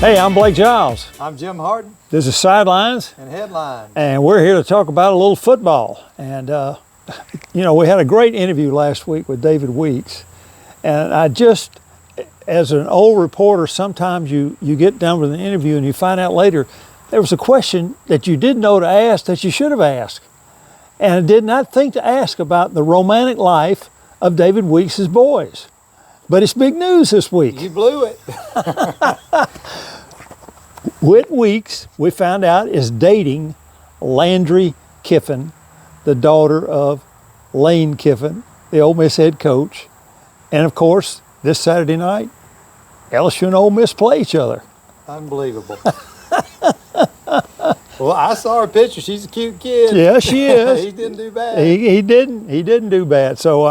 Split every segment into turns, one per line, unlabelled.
Hey, I'm Blake Giles.
I'm Jim Hardin.
This is Sidelines.
And Headlines.
And we're here to talk about a little football. And, you know, we had a great interview last week with David Weeks. And I just, as an old reporter, sometimes you get done with an interview and you find out later there was a question that you didn't know to ask that you should have asked. And I did not think to ask about the romantic life of David Weeks' boys. But it's big news this week.
You blew it.
Whit Weeks, we found out, is dating Landry Kiffen, the daughter of Lane Kiffen, the Ole Miss head coach. And of course, this Saturday night, LSU and Ole Miss play each other.
Unbelievable. Well, I saw her picture. She's a cute kid.
Yeah, she is.
He didn't do bad.
He didn't do bad. So,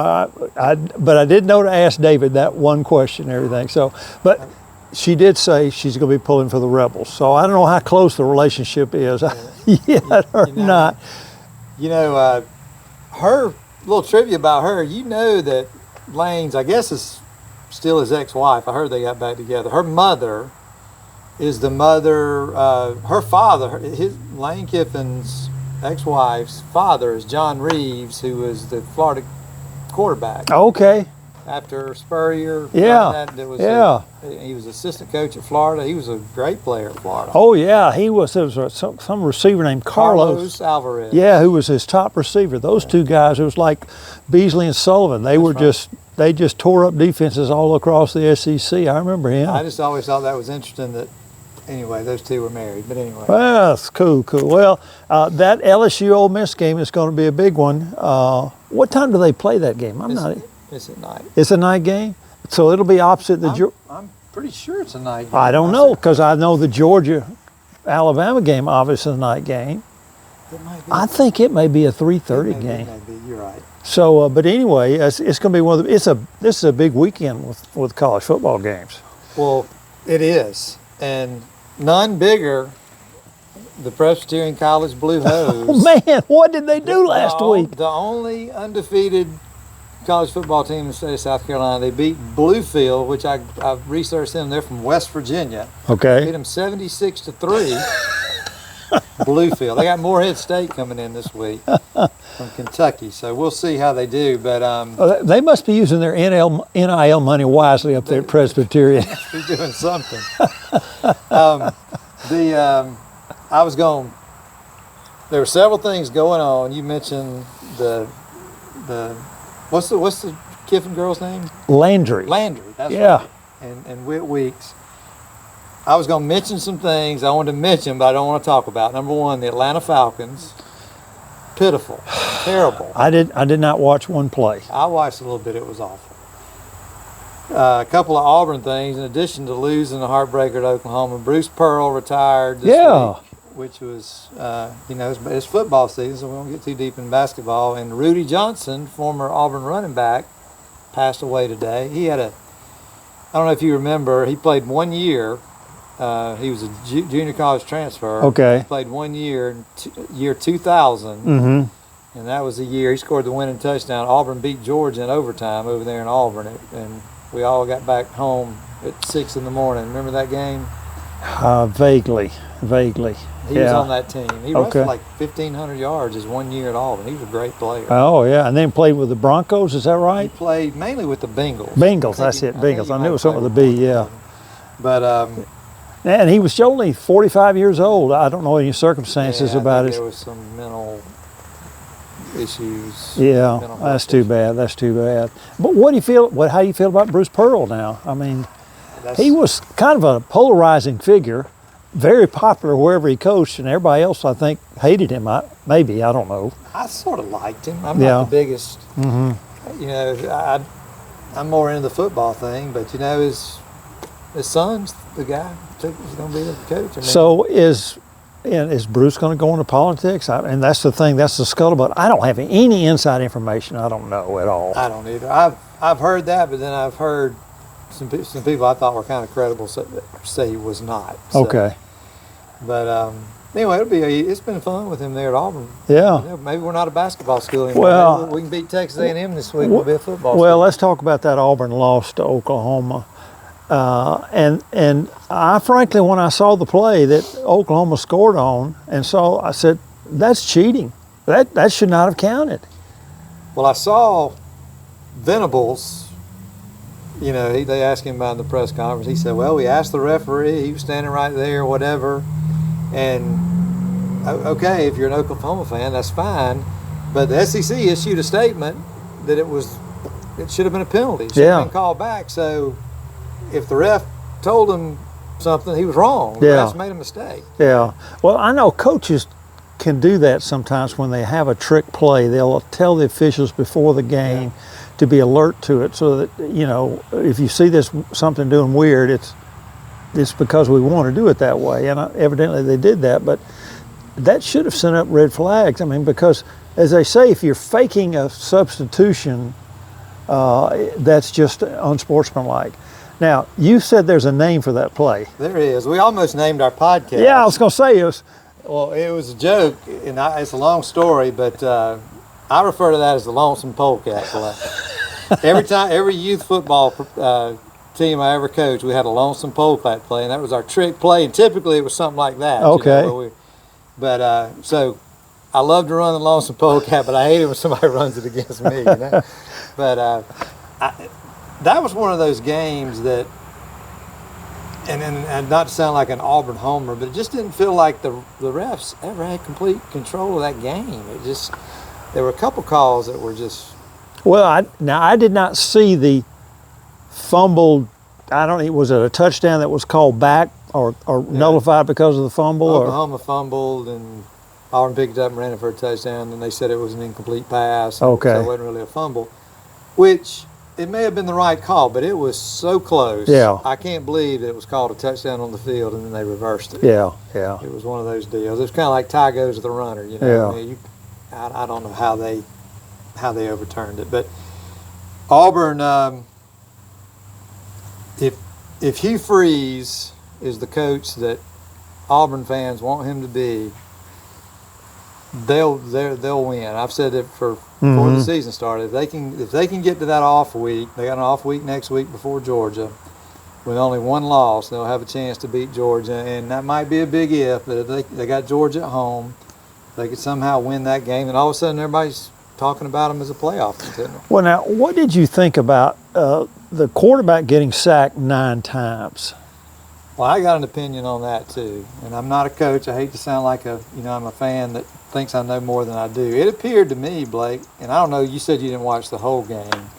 but I did know to ask David that one question and everything. So, but she did say she's going to be pulling for the Rebels. So I don't know how close the relationship is yet or not.
You know, her little trivia about her. You know that Lane's, I guess, is still his ex-wife. I heard they got back together. Her mother is the mother, her father, Lane Kiffen's ex-wife's father is John Reeves, who was the Florida quarterback.
Okay.
After Spurrier.
Yeah.
He was assistant coach at Florida. He was a great player at Florida.
Oh, yeah. There was some receiver named Carlos
Alvarez.
Yeah, who was his top receiver. Those two guys, it was like Beasley and Sullivan. They just tore up defenses all across the SEC. I remember him.
I just always thought that was interesting that, anyway, those two were married. But anyway.
Well, that's cool. Well, that LSU Ole Miss game is going to be a big one. What time do they play that game?
It's at night.
It's a night game? So it'll be opposite the
I'm pretty sure it's a night game.
I don't know, because I know the Georgia-Alabama game obviously is a night game.
It might be.
I think it may be a 3:30 game.
It may be. You're right.
So, but anyway, it's going to be one of the, this is a big weekend with college football games.
Well, it is. And none bigger, the Presbyterian College Blue Hose.
Oh, man, what did they do last week?
The only undefeated college football team in the state of South Carolina. They beat Bluefield, which I've researched them. They're from West Virginia.
Okay.
Beat them 76-3. Bluefield. They got Morehead State coming in this week from Kentucky, so we'll see how they do. But
they must be using their NIL money wisely up there at Presbyterian.
They're doing something. There were several things going on. You mentioned the what's the Kiffen girl's name?
Landry.
That's right. And Whit Weeks. I was going to mention some things I wanted to mention, but I don't want to talk about. Number one, the Atlanta Falcons. Pitiful. Terrible.
I did not watch one play.
I watched a little bit. It was awful. A couple of Auburn things. In addition to losing the heartbreaker at Oklahoma, Bruce Pearl retired this week, which was, it's football season, so we won't get too deep in basketball. And Rudy Johnson, former Auburn running back, passed away today. He had I don't know if you remember, he played 1 year. He was a junior college transfer.
Okay.
He played 1 year, year 2000.
Mm-hmm.
And that was the year he scored the winning touchdown. Auburn beat Georgia in overtime over there in Auburn. And we all got back home at 6 in the morning. Remember that game?
Vaguely.
He was on that team. He rushed for like 1,500 yards his 1 year at Auburn. He was a great player.
Oh, yeah. And then played with the Broncos, is that right?
He played mainly with the Bengals.
That's it, Bengals. I knew it was something with a B, yeah.
But
and he was only 45 years old. I don't know any circumstances about it.
There was some mental issues.
Yeah, that's too bad. But what do you feel? How do you feel about Bruce Pearl now? I mean, he was kind of a polarizing figure, very popular wherever he coached, and everybody else, I think, hated him. Maybe, I don't know.
I sort of liked him. I'm not the biggest. Mm-hmm. You know, I'm more into the football thing, but you know, his son's the guy who's going to be the coach. I mean,
so is Bruce going to go into politics? And that's the thing. That's the scuttlebutt. I don't have any inside information. I don't know at all.
I don't either. I've heard that, but then I've heard some people I thought were kind of credible say he was not. So.
Okay.
But anyway, it's been fun with him there at Auburn.
Yeah.
You know, maybe we're not a basketball school anymore.
Well,
maybe we can beat Texas A&M this week. We'll be a football school.
Well, let's talk about that Auburn loss to Oklahoma. And I frankly, when I saw the play that Oklahoma scored on, and so I said, that's cheating. That should not have counted.
Well, I saw Venables. You know, they asked him about it in the press conference. He said, well, we asked the referee. He was standing right there, whatever. And, okay, if you're an Oklahoma fan, that's fine. But the SEC issued a statement that it should have been a penalty. It should have been called back. So if the ref told him something, he was wrong. The refs made a mistake.
Yeah. Well, I know coaches can do that sometimes when they have a trick play. They'll tell the officials before the game to be alert to it, so that, you know, if you see something doing weird, it's because we want to do it that way. And evidently they did that, but that should have sent up red flags. I mean, because as they say, if you're faking a substitution, that's just unsportsmanlike. Now, you said there's a name for that play.
There is. We almost named our podcast.
Yeah, I was going to say it was.
Well, it was a joke, and it's a long story, but I refer to that as the Lonesome Polecat play. Every youth football team I ever coached, we had a Lonesome Polecat play, and that was our trick play, and typically it was something like that.
Okay.
You know, so I love to run the Lonesome Polecat, but I hate it when somebody runs it against me. You know? But that was one of those games that, and not to sound like an Auburn homer, but it just didn't feel like the refs ever had complete control of that game. There were a couple calls that were just.
Well, I did not see the fumbled. Was it a touchdown that was called back or nullified because of the fumble?
Oklahoma fumbled and Auburn picked it up and ran it for a touchdown, and they said it was an incomplete pass.
Okay.
So it wasn't really a fumble, which it may have been the right call, but it was so close.
Yeah.
I can't believe that it was called a touchdown on the field and then they reversed it.
Yeah, yeah.
It was one of those deals. It was kind of like tie goes to the runner, you know.
Yeah.
I mean, I don't know how they overturned it, but Auburn. If Hugh Freeze is the coach that Auburn fans want him to be, they'll win. I've said it before the season started. If they can get to that off week, they got an off week next week before Georgia, with only one loss, they'll have a chance to beat Georgia, and that might be a big if. But if they got Georgia at home, they could somehow win that game, and all of a sudden everybody's talking about them as a playoff contender.
Well, now, what did you think about the quarterback getting sacked 9 times?
Well, I got an opinion on that too, and I'm not a coach. I hate to sound like I'm a fan that thinks I know more than I do. It appeared to me, Blake, and I don't know, you said you didn't watch the whole game.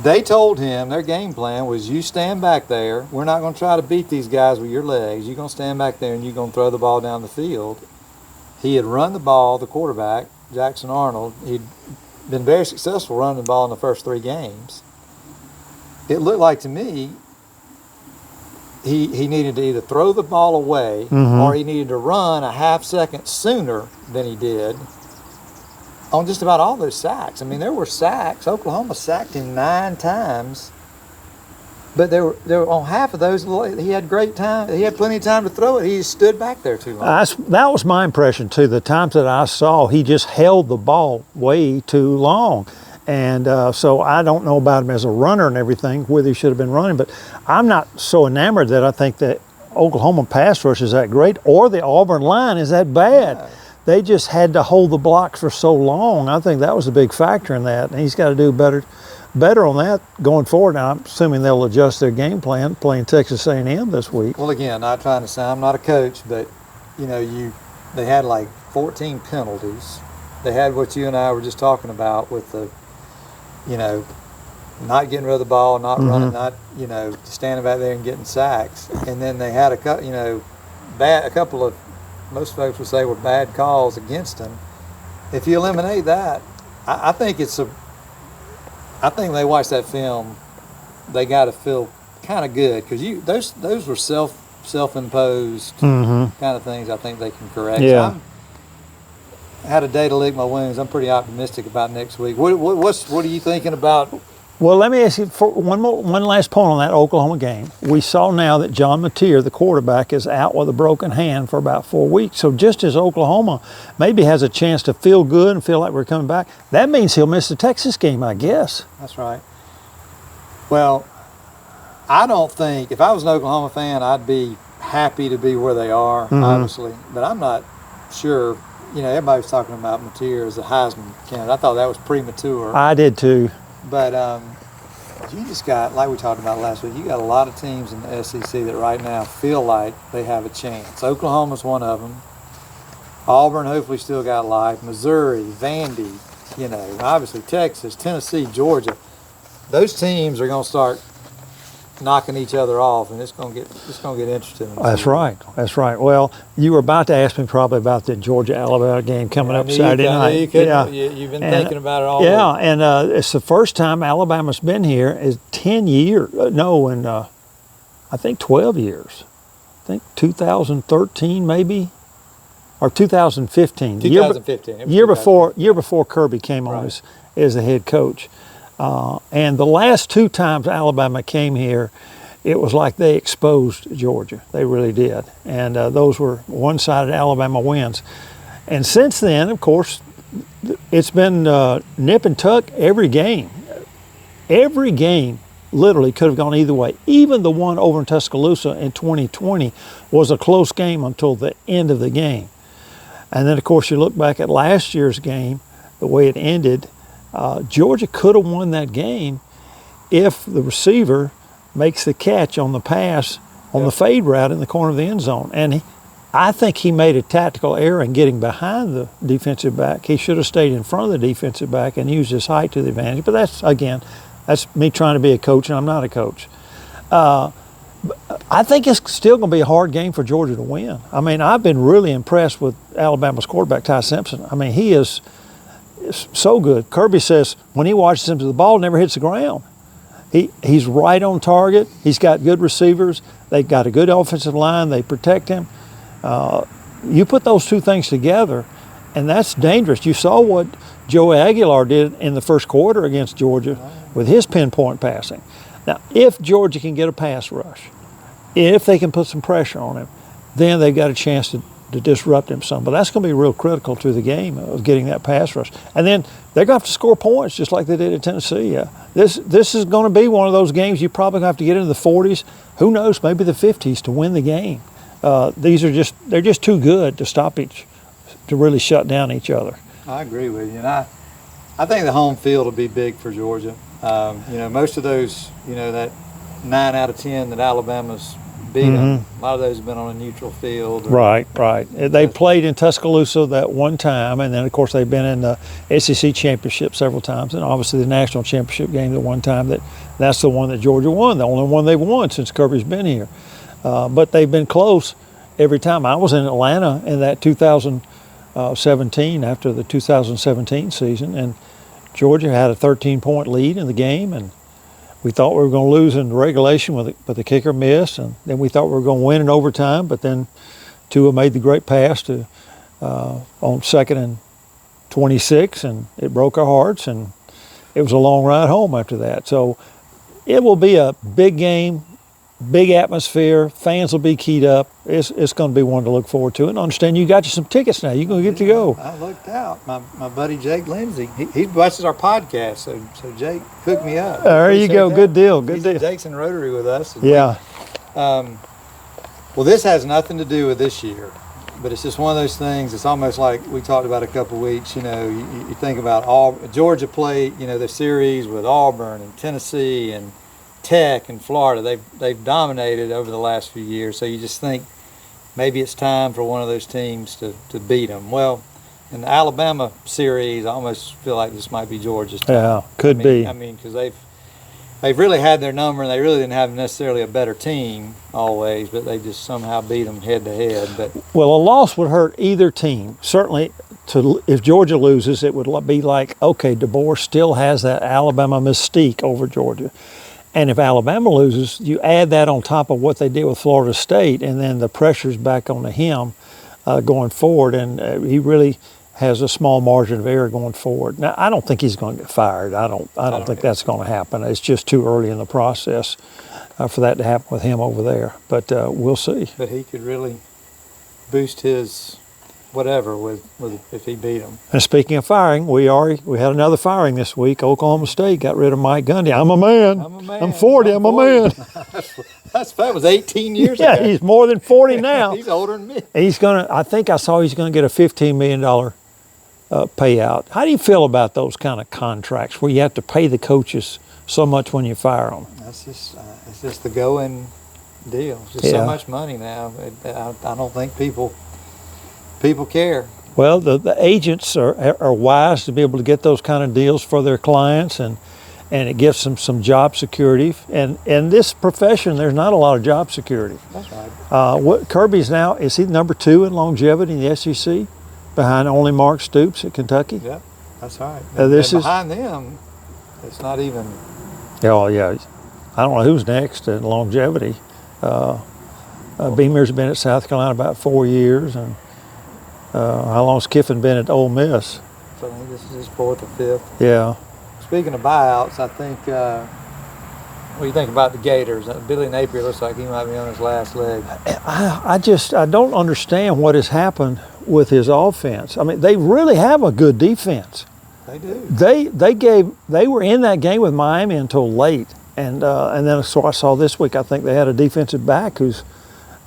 They told him their game plan was, you stand back there. We're not going to try to beat these guys with your legs. You're going to stand back there and you're going to throw the ball down the field. He had run the ball, the quarterback, Jackson Arnold. He'd been very successful running the ball in the first 3 games. It looked like to me he needed to either throw the ball away or he needed to run a half second sooner than he did on just about all those sacks. I mean, there were sacks. Oklahoma sacked him 9 times, but there were on half of those he had great time. He had plenty of time to throw it. He just stood back there too long.
That was my impression too. The times that I saw, he just held the ball way too long. And so I don't know about him as a runner and everything, whether he should have been running, but I'm not so enamored that I think that Oklahoma pass rush is that great or the Auburn line is that bad. Yeah. They just had to hold the blocks for so long. I think that was a big factor in that, and he's got to do better on that going forward. Now, I'm assuming they'll adjust their game plan playing Texas A&M this week.
Well, again, not trying to sound, I'm not a coach, but they had like 14 penalties. They had what you and I were just talking about with the, not getting rid of the ball, not running, not, standing back there and getting sacks. And then they had a couple of, most folks would say, were bad calls against them. If you eliminate that, I think they watch that film, they got to feel kind of good, because those were self-imposed kind of things. I think they can correct.
Yeah.
So I had a day to lick my wounds. I'm pretty optimistic about next week. What are you thinking about?
Well, let me ask you for one last point on that Oklahoma game. We saw now that John Mateer, the quarterback, is out with a broken hand for about 4 weeks. So just as Oklahoma maybe has a chance to feel good and feel like we're coming back, that means he'll miss the Texas game, I guess.
That's right. Well, I don't think, if I was an Oklahoma fan, I'd be happy to be where they are, obviously. But I'm not sure. You know, everybody's talking about Mateer as a Heisman candidate. I thought that was premature.
I did too.
But you just got, like we talked about last week, you got a lot of teams in the SEC that right now feel like they have a chance. Oklahoma's one of them. Auburn hopefully still got life. Missouri, Vandy, you know, obviously Texas, Tennessee, Georgia. Those teams are going to start knocking each other off, and it's going to get interesting.
That's right. That's right. Well, you were about to ask me probably about the Georgia-Alabama game coming up Saturday night.
You've been thinking about it all week.
Yeah, and it's the first time Alabama's been here in 10 years. I think 12 years. I think 2013 maybe, or 2015.
2015.
Year before Kirby came on as the head coach. And the last two times Alabama came here, it was like they exposed Georgia. They really did. And those were one-sided Alabama wins. And since then, of course, it's been nip and tuck every game. Every game literally could have gone either way. Even the one over in Tuscaloosa in 2020 was a close game until the end of the game. And then, of course, you look back at last year's game, the way it ended, Georgia could have won that game if the receiver makes the catch on the pass on the fade route in the corner of the end zone. And I think he made a tactical error in getting behind the defensive back. He should have stayed in front of the defensive back and used his height to the advantage. But that's me trying to be a coach, and I'm not a coach. I think it's still going to be a hard game for Georgia to win. I mean, I've been really impressed with Alabama's quarterback, Ty Simpson. I mean, he is so good. Kirby says when he watches him, the ball never hits the ground. He's right on target. He's got good receivers. They've got a good offensive line. They protect him. You put those two things together, and that's dangerous. You saw what Joey Aguilar did in the first quarter against Georgia with his pinpoint passing. Now, if Georgia can get a pass rush, if they can put some pressure on him, then they've got a chance to disrupt him some. But that's going to be real critical to the game of getting that pass rush. And then they're going to have to score points just like they did at Tennessee. This is going to be one of those games you probably have to get into the 40s. Who knows, maybe the 50s to win the game. They're just too good to really shut down each other.
I agree with you. And I think the home field will be big for Georgia. Most of those, that 9 out of 10 that Alabama's beat them, a lot of those have been on a neutral field.
Right. They played in Tuscaloosa that one time, and then, of course, they've been in the SEC championship several times, and obviously the national championship game the one time that's the one that Georgia won, the only one they've won since Kirby's been here. But they've been close every time. I was in Atlanta in that 2017, after the 2017 season, and Georgia had a 13-point lead in the game, and we thought we were going to lose in regulation, but the kicker missed, and then we thought we were going to win in overtime, but then Tua made the great pass on 2nd and 26, and it broke our hearts, and it was a long ride home after that. So it will be a big game, big atmosphere. Fans will be keyed up. It's going to be one to look forward to. And understand you got you some tickets now. You're going to get to go.
I looked out. My buddy Jake Lindsay, he watches our podcast, so Jake hooked me up.
There you go. That. Good deal. Good deal.
Jake's in Rotary with us.
Yeah.
Well, this has nothing to do with this year, but it's just one of those things. It's almost like we talked about a couple of weeks. You think about Georgia played, the series with Auburn and Tennessee and Tech and Florida. They've dominated over the last few years, so you just think maybe it's time for one of those teams to beat them. Well, in the Alabama series, I almost feel like this might be Georgia's time.
Yeah, could be.
I mean, because they've really had their number, and they really didn't have necessarily a better team always, but they just somehow beat them head to head. But
well, a loss would hurt either team. Certainly, if Georgia loses, it would be like, okay, DeBoer still has that Alabama mystique over Georgia. And if Alabama loses, you add that on top of what they did with Florida State, and then the pressure's back onto him going forward, and he really has a small margin of error going forward. Now, I don't think he's going to get fired. I don't think that's going to happen. It's just too early in the process for that to happen with him over there. But we'll see.
But he could really boost his whatever with if he beat them.
And speaking of firing, we had another firing this week. Oklahoma State got rid of Mike Gundy. I'm a man. I'm 40. I'm a man.
That was 18 years
Yeah,
ago.
he's more than 40 now.
He's older than me.
I think I saw he's going to get a $15 million payout. How do you feel about those kind of contracts where you have to pay the coaches so much when you fire them?
That's just it's just the going deal. It's just so much money now. I don't think people care.
Well, the agents are wise to be able to get those kind of deals for their clients, and it gives them some job security. And in this profession, there's not a lot of job security.
That's right.
Kirby's now, is he number 2 in longevity in the SEC, behind only Mark Stoops at Kentucky?
Yep, that's right.
And
behind them, it's not even.
Oh yeah, I don't know who's next in longevity. Beamer's been at South Carolina about 4 years, and how long's Kiffen been at Ole Miss?
So I think this is his 4th or 5th.
Yeah.
Speaking of buyouts, I think, what do you think about the Gators? Billy Napier looks like he might be on his last leg.
I don't understand what has happened with his offense. I mean, they really have a good defense.
They do.
They were in that game with Miami until late, and then so I saw this week, I think they had a defensive back who's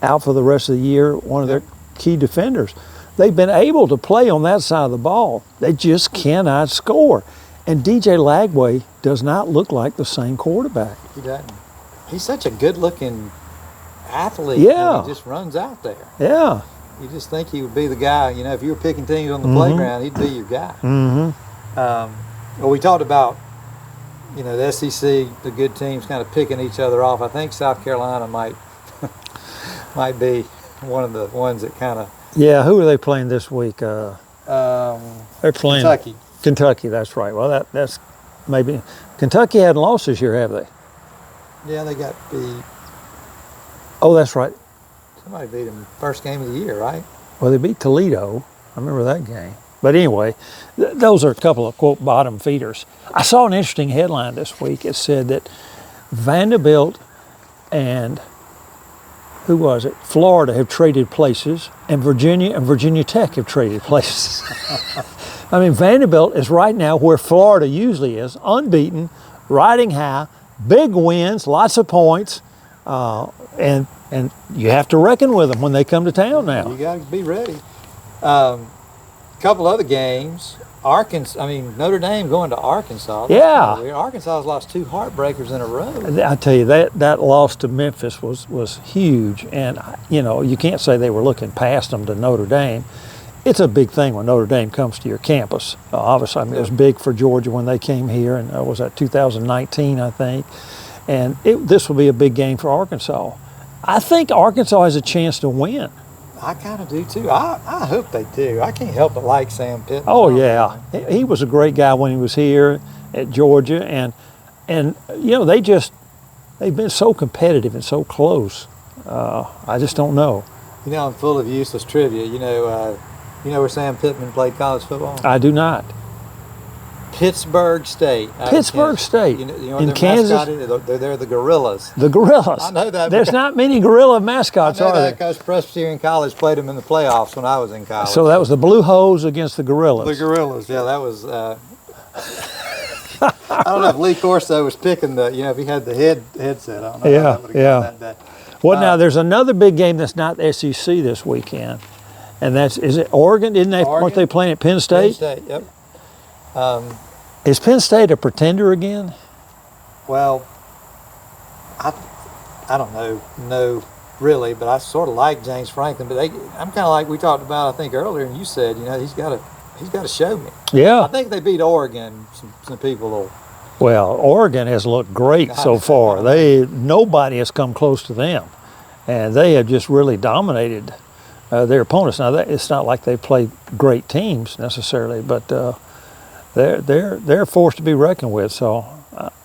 out for the rest of the year, one of their key defenders. They've been able to play on that side of the ball. They just cannot score. And DJ Lagway does not look like the same quarterback.
He doesn't. He's such a good-looking athlete.
Yeah.
He just runs out there.
Yeah.
You just think he would be the guy. You know, if you were picking teams on the playground, he'd be your guy.
Mm-hmm.
Well, we talked about, the SEC, the good teams kind of picking each other off. I think South Carolina might be one of the ones that kind of.
Yeah, who are they playing this week? They're playing Kentucky, that's right. Well, that's maybe Kentucky hadn't lost this year, have they?
Yeah, they got beat.
Oh, that's right.
Somebody beat them first game of the year, right?
Well, they beat Toledo. I remember that game. But anyway, those are a couple of, quote, bottom feeders. I saw an interesting headline this week. It said that Vanderbilt and, who was it? Florida have traded places, and Virginia Tech have traded places. I mean, Vanderbilt is right now where Florida usually is, unbeaten, riding high, big wins, lots of points, and you have to reckon with them when they come to town now.
You got to be ready. Couple other games. Notre Dame going to Arkansas.
Yeah.
Arkansas has lost 2 heartbreakers in a row.
I tell you, that loss to Memphis was huge. And, you can't say they were looking past them to Notre Dame. It's a big thing when Notre Dame comes to your campus. Obviously, it was big for Georgia when they came here, and was that 2019, I think. And this will be a big game for Arkansas. I think Arkansas has a chance to win.
I kind of do too. I hope they do. I can't help but like Sam Pittman.
Oh yeah, he was a great guy when he was here at Georgia, and they've been so competitive and so close. I just don't know.
I'm full of useless trivia. You know where Sam Pittman played college football?
I do not.
Pittsburgh State.
Pittsburgh State. In Kansas?
They're the Gorillas.
The Gorillas.
I know that.
There's not many gorilla mascots,
are there?
there?
Because Presbyterian College played them in the playoffs when I was in college.
So that was the Blue Hose against the Gorillas.
The Gorillas, yeah, that was. I don't know if Lee Corso was picking if he had the headset. I don't know.
Yeah. That well, now there's another big game that's not the SEC this weekend, and is it Oregon? Weren't they playing at Penn State?
Penn State, yep.
Is Penn State a pretender again?
Well, I don't know, no, really, but I sort of like James Franklin. But I'm kind of like we talked about, I think earlier, and you said, he's got to show me.
Yeah.
I think they beat Oregon. Some people will.
Well, Oregon has looked great so far. Nobody has come close to them, and they have just really dominated their opponents. Now, it's not like they played great teams necessarily, but they're a force to be reckoned with. So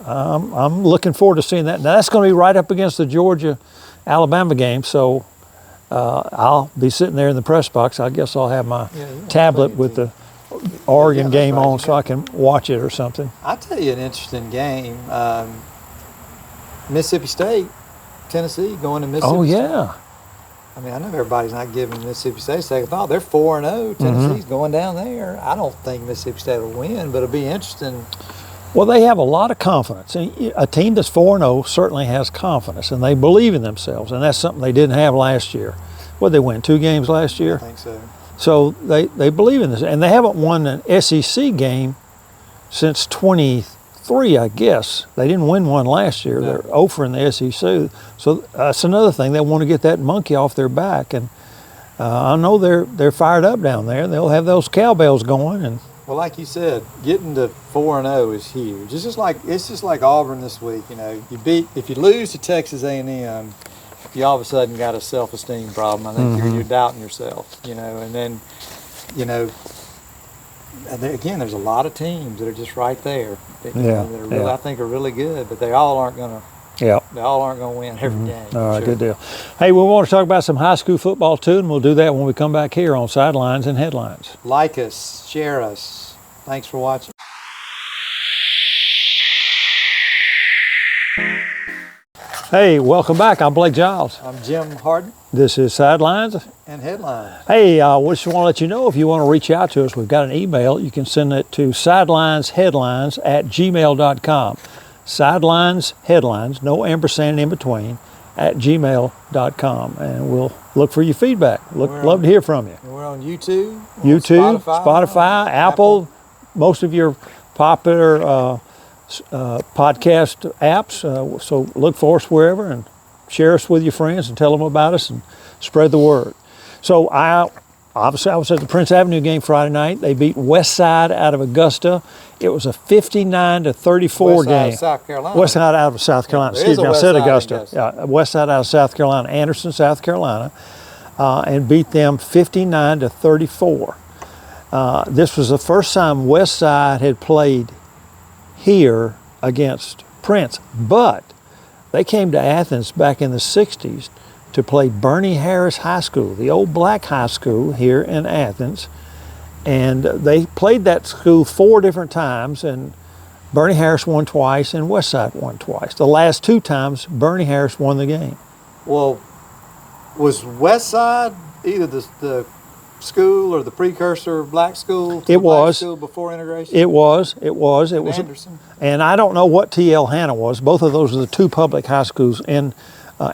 I'm looking forward to seeing that. Now that's going to be right up against the Georgia-Alabama game. So I'll be sitting there in the press box. I guess I'll have my tablet with the Oregon game on so I can watch it or something.
I'll tell you an interesting game. Mississippi State, Tennessee, going to Mississippi
State.
I mean, I know everybody's not giving Mississippi State a second thought. They're 4-0. Tennessee's going down there. I don't think Mississippi State will win, but it'll be interesting.
Well, they have a lot of confidence. And a team that's 4-0 certainly has confidence, and they believe in themselves, and that's something they didn't have last year. What, they win 2 games last year?
I think so.
So they believe in this, and they haven't won an SEC game since 23, I guess. They didn't win one last year. No. They're 0 in the SEC. So that's another thing. They want to get that monkey off their back, and I know they're fired up down there. They'll have those cowbells going. And
well, like you said, getting to 4-0 is huge. It's just like Auburn this week. You know, if you lose to Texas A&M, you all of a sudden got a self-esteem problem. I think you're doubting yourself. You know, and then, you know. Again, there's a lot of teams that are just right there. That are really, I think are really good, but they all aren't going to. Yeah. They all aren't going to win every game.
All right, good deal. Hey, we want to talk about some high school football too, and we'll do that when we come back here on Sidelines and Headlines.
Like us, share us. Thanks for watching.
Hey, welcome back. I'm Blake Giles.
I'm Jim Hardin.
This is Sidelines
and Headlines.
Hey, we just want to let you know if you want to reach out to us, we've got an email. You can send it to sidelinesheadlines@gmail.com. Sidelines Headlines, no ampersand in between, @gmail.com. And we'll look for your feedback. Love to hear from you.
We're on YouTube,
Spotify, Apple, most of your popular podcast apps. So look for us wherever and share us with your friends and tell them about us and spread the word. So I was at the Prince Avenue game Friday night. They beat Westside out of Augusta. It was a 59-34 game.
Westside of South Carolina.
Westside out of South Carolina. Excuse me, I said Augusta. Yeah, Westside out of South Carolina, Anderson, South Carolina, and beat them 59-34. This was the first time Westside had played here against Prince, but they came to Athens back in the 60s to play Burney-Harris High School, the old black high school here in Athens. And they played that school 4 different times, and Burney-Harris won twice and Westside won twice. The last 2 times, Burney-Harris won the game.
Well, was Westside either the school or the precursor black school to black school before integration?
It was Anderson. And I don't know what T.L. Hanna was. Both of those are the 2 public high schools in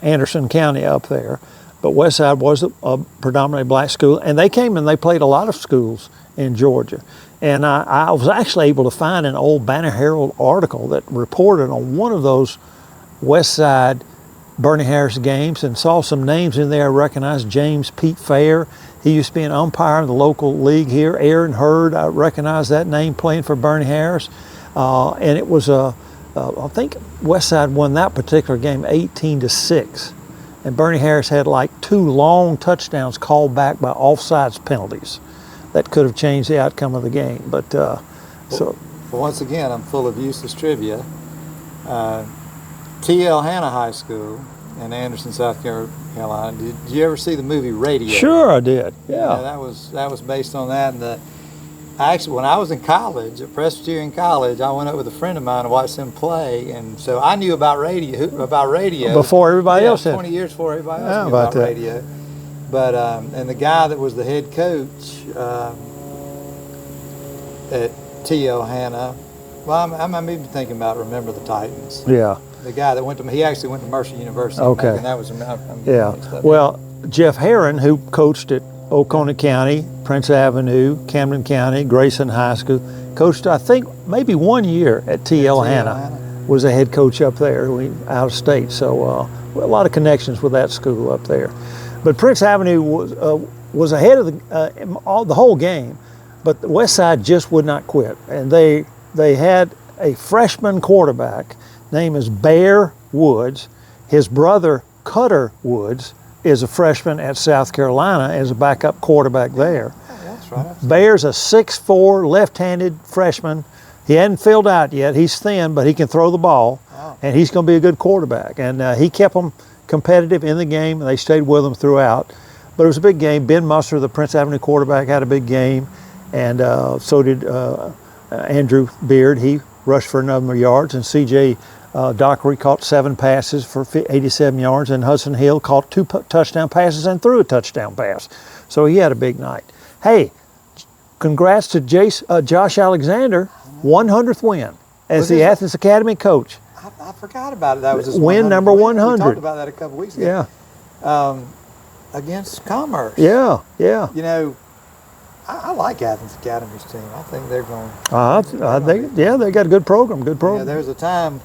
Anderson County up there. But Westside was a predominantly black school, and they came and they played a lot of schools in Georgia. And I was actually able to find an old Banner Herald article that reported on one of those Westside Burney-Harris games and saw some names in there I recognized. James Pete Fair, he used to be an umpire in the local league here. Aaron Hurd, I recognize that name playing for Burney-Harris. And it was I think Westside won that particular game 18-6. And Burney-Harris had like 2 long touchdowns called back by offsides penalties that could have changed the outcome of the game. But
well, once again, I'm full of useless trivia. T.L. Hanna High School in Anderson, South Carolina. Did you ever see the movie Radio?
Sure, I did. Yeah,
that was based on that. And actually, when I was in college at Presbyterian College, I went up with a friend of mine to watch them play, and so I knew about radio
before everybody else did.
20 years before everybody else knew about radio. But and the guy that was the head coach at T.L. Hanna, well, I'm even thinking about Remember the Titans.
Yeah.
The guy that he actually went to Mercer University.
Okay.
And that was
Well, Jeff Herron, who coached at Oconee County, Prince Avenue, Camden County, Grayson High School, coached I think maybe 1 year at T.L. Hanna. Was a head coach up there, out of state. So a lot of connections with that school up there. But Prince Avenue was ahead of the whole game, but the Westside just would not quit, and they had a freshman quarterback. Name is Bear Woods. His brother Cutter Woods is a freshman at South Carolina as a backup quarterback there.
Oh, that's right.
Bear's a 6'4" left-handed freshman. He hadn't filled out yet. He's thin, but he can throw the ball, and he's going to be a good quarterback. And he kept them competitive in the game, and they stayed with them throughout. But it was a big game. Ben Musser, the Prince Avenue quarterback, had a big game, and so did Andrew Beard. He rushed for a number of yards, and C.J. Dockery caught 7 passes for 87 yards, and Hudson Hill caught 2 touchdown passes and threw a touchdown pass. So he had a big night. Hey, congrats to Josh Alexander, 100th win as the Athens Academy coach.
I forgot about it. That was his
win number 100.
We talked about that a couple weeks ago.
Yeah.
Against Commerce.
Yeah, yeah.
You know, I like Athens Academy's team. I think they're going.
They got a good program. Good program.
You know, there was a time,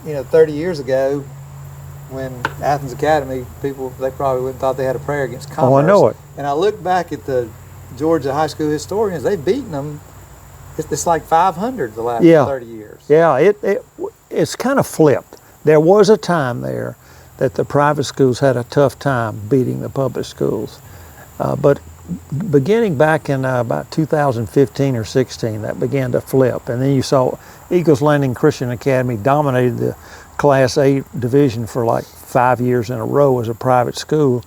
30 years ago, when Athens Academy people they probably wouldn't thought they had a prayer against Commerce.
Oh, I know it.
And I look back at the Georgia high school historians; they've beaten them. It's like 500 the last 30 years.
Yeah, it's kind of flipped. There was a time there that the private schools had a tough time beating the public schools, but beginning back in about 2015 or 16, that began to flip. And then you saw Eagles Landing Christian Academy dominated the Class A division for like 5 years in a row as a private school,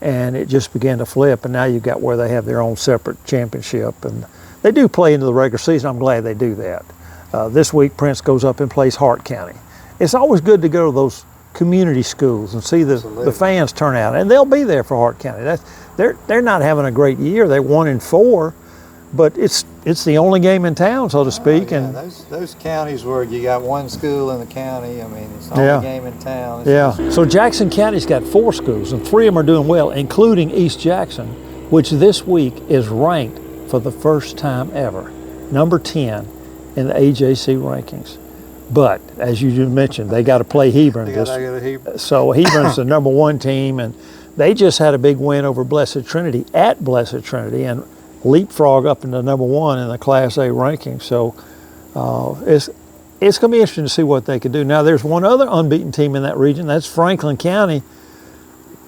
and it just began to flip. And now you've got where they have their own separate championship, and they do play into the regular season. I'm glad they do that. This week, Prince goes up and plays Hart County. It's always good to go to those community schools and see the fans turn out, and they'll be there for Hart County. They're not having a great year. They're 1-4, but it's the only game in town, so to speak.
Yeah.
And
those counties where you got one school in the county, I mean, it's the only game in town.
So Jackson County's got 4 schools, and 3 of them are doing well, including East Jackson, which this week is ranked for the first time ever, number 10 in the AJC rankings. But as you just mentioned, they got to play Hebron. So Hebron's the number 1 team, and they just had a big win over Blessed Trinity at Blessed Trinity and leapfrog up into number 1 in the Class A ranking. So it's going to be interesting to see what they can do. Now, there's one other unbeaten team in that region. That's Franklin County,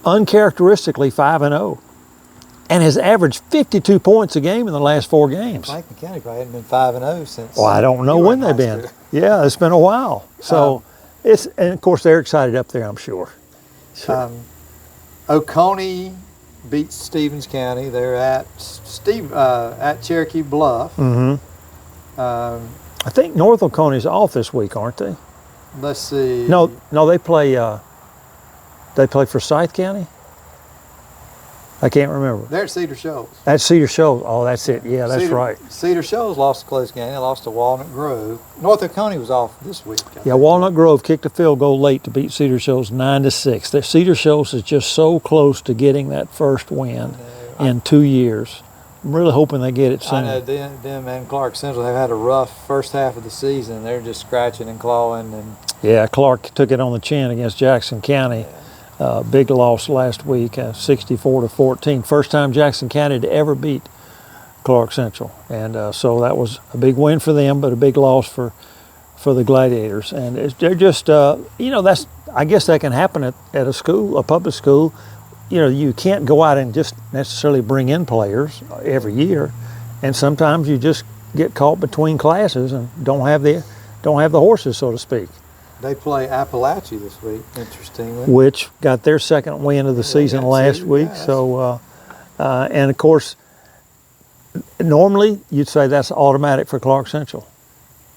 uncharacteristically 5-0. And has averaged 52 points a game in the last 4 games.
Franklin County probably hadn't been 5-0 since.
Well, I don't know when they've been. Yeah, it's been a while. So and of course they're excited up there, I'm sure.
Oconee beats Stevens County. They're at Cherokee Bluff.
Mm-hmm. I think North Oconee's off this week, aren't they?
Let's see.
No, they play. They play Forsyth County. I can't remember.
They're at Cedar Shoals.
That's Cedar Shoals. Oh, that's it. Yeah, that's right.
Cedar Shoals lost a close game. They lost to Walnut Grove. North Oconee was off this week.
Yeah, Walnut Grove kicked a field goal late to beat Cedar Shoals 9-6. Cedar Shoals is just so close to getting that first win in 2 years. I'm really hoping they get it soon.
I know them and Clark Central have had a rough first half of the season. They're just scratching and clawing.
Yeah, Clark took it on the chin against Jackson County.
Yeah.
Big loss last week, 64-14. First time Jackson County to ever beat Clark Central, and so that was a big win for them, but a big loss for the Gladiators. And they're just, that's, I guess that can happen at a school, a public school. You can't go out and just necessarily bring in players every year, and sometimes you just get caught between classes and don't have the horses, so to speak.
They play Appalachia this week, interestingly.
Which got their second win of the season last week. Yeah, so, and of course, normally you'd say that's automatic for Clark Central.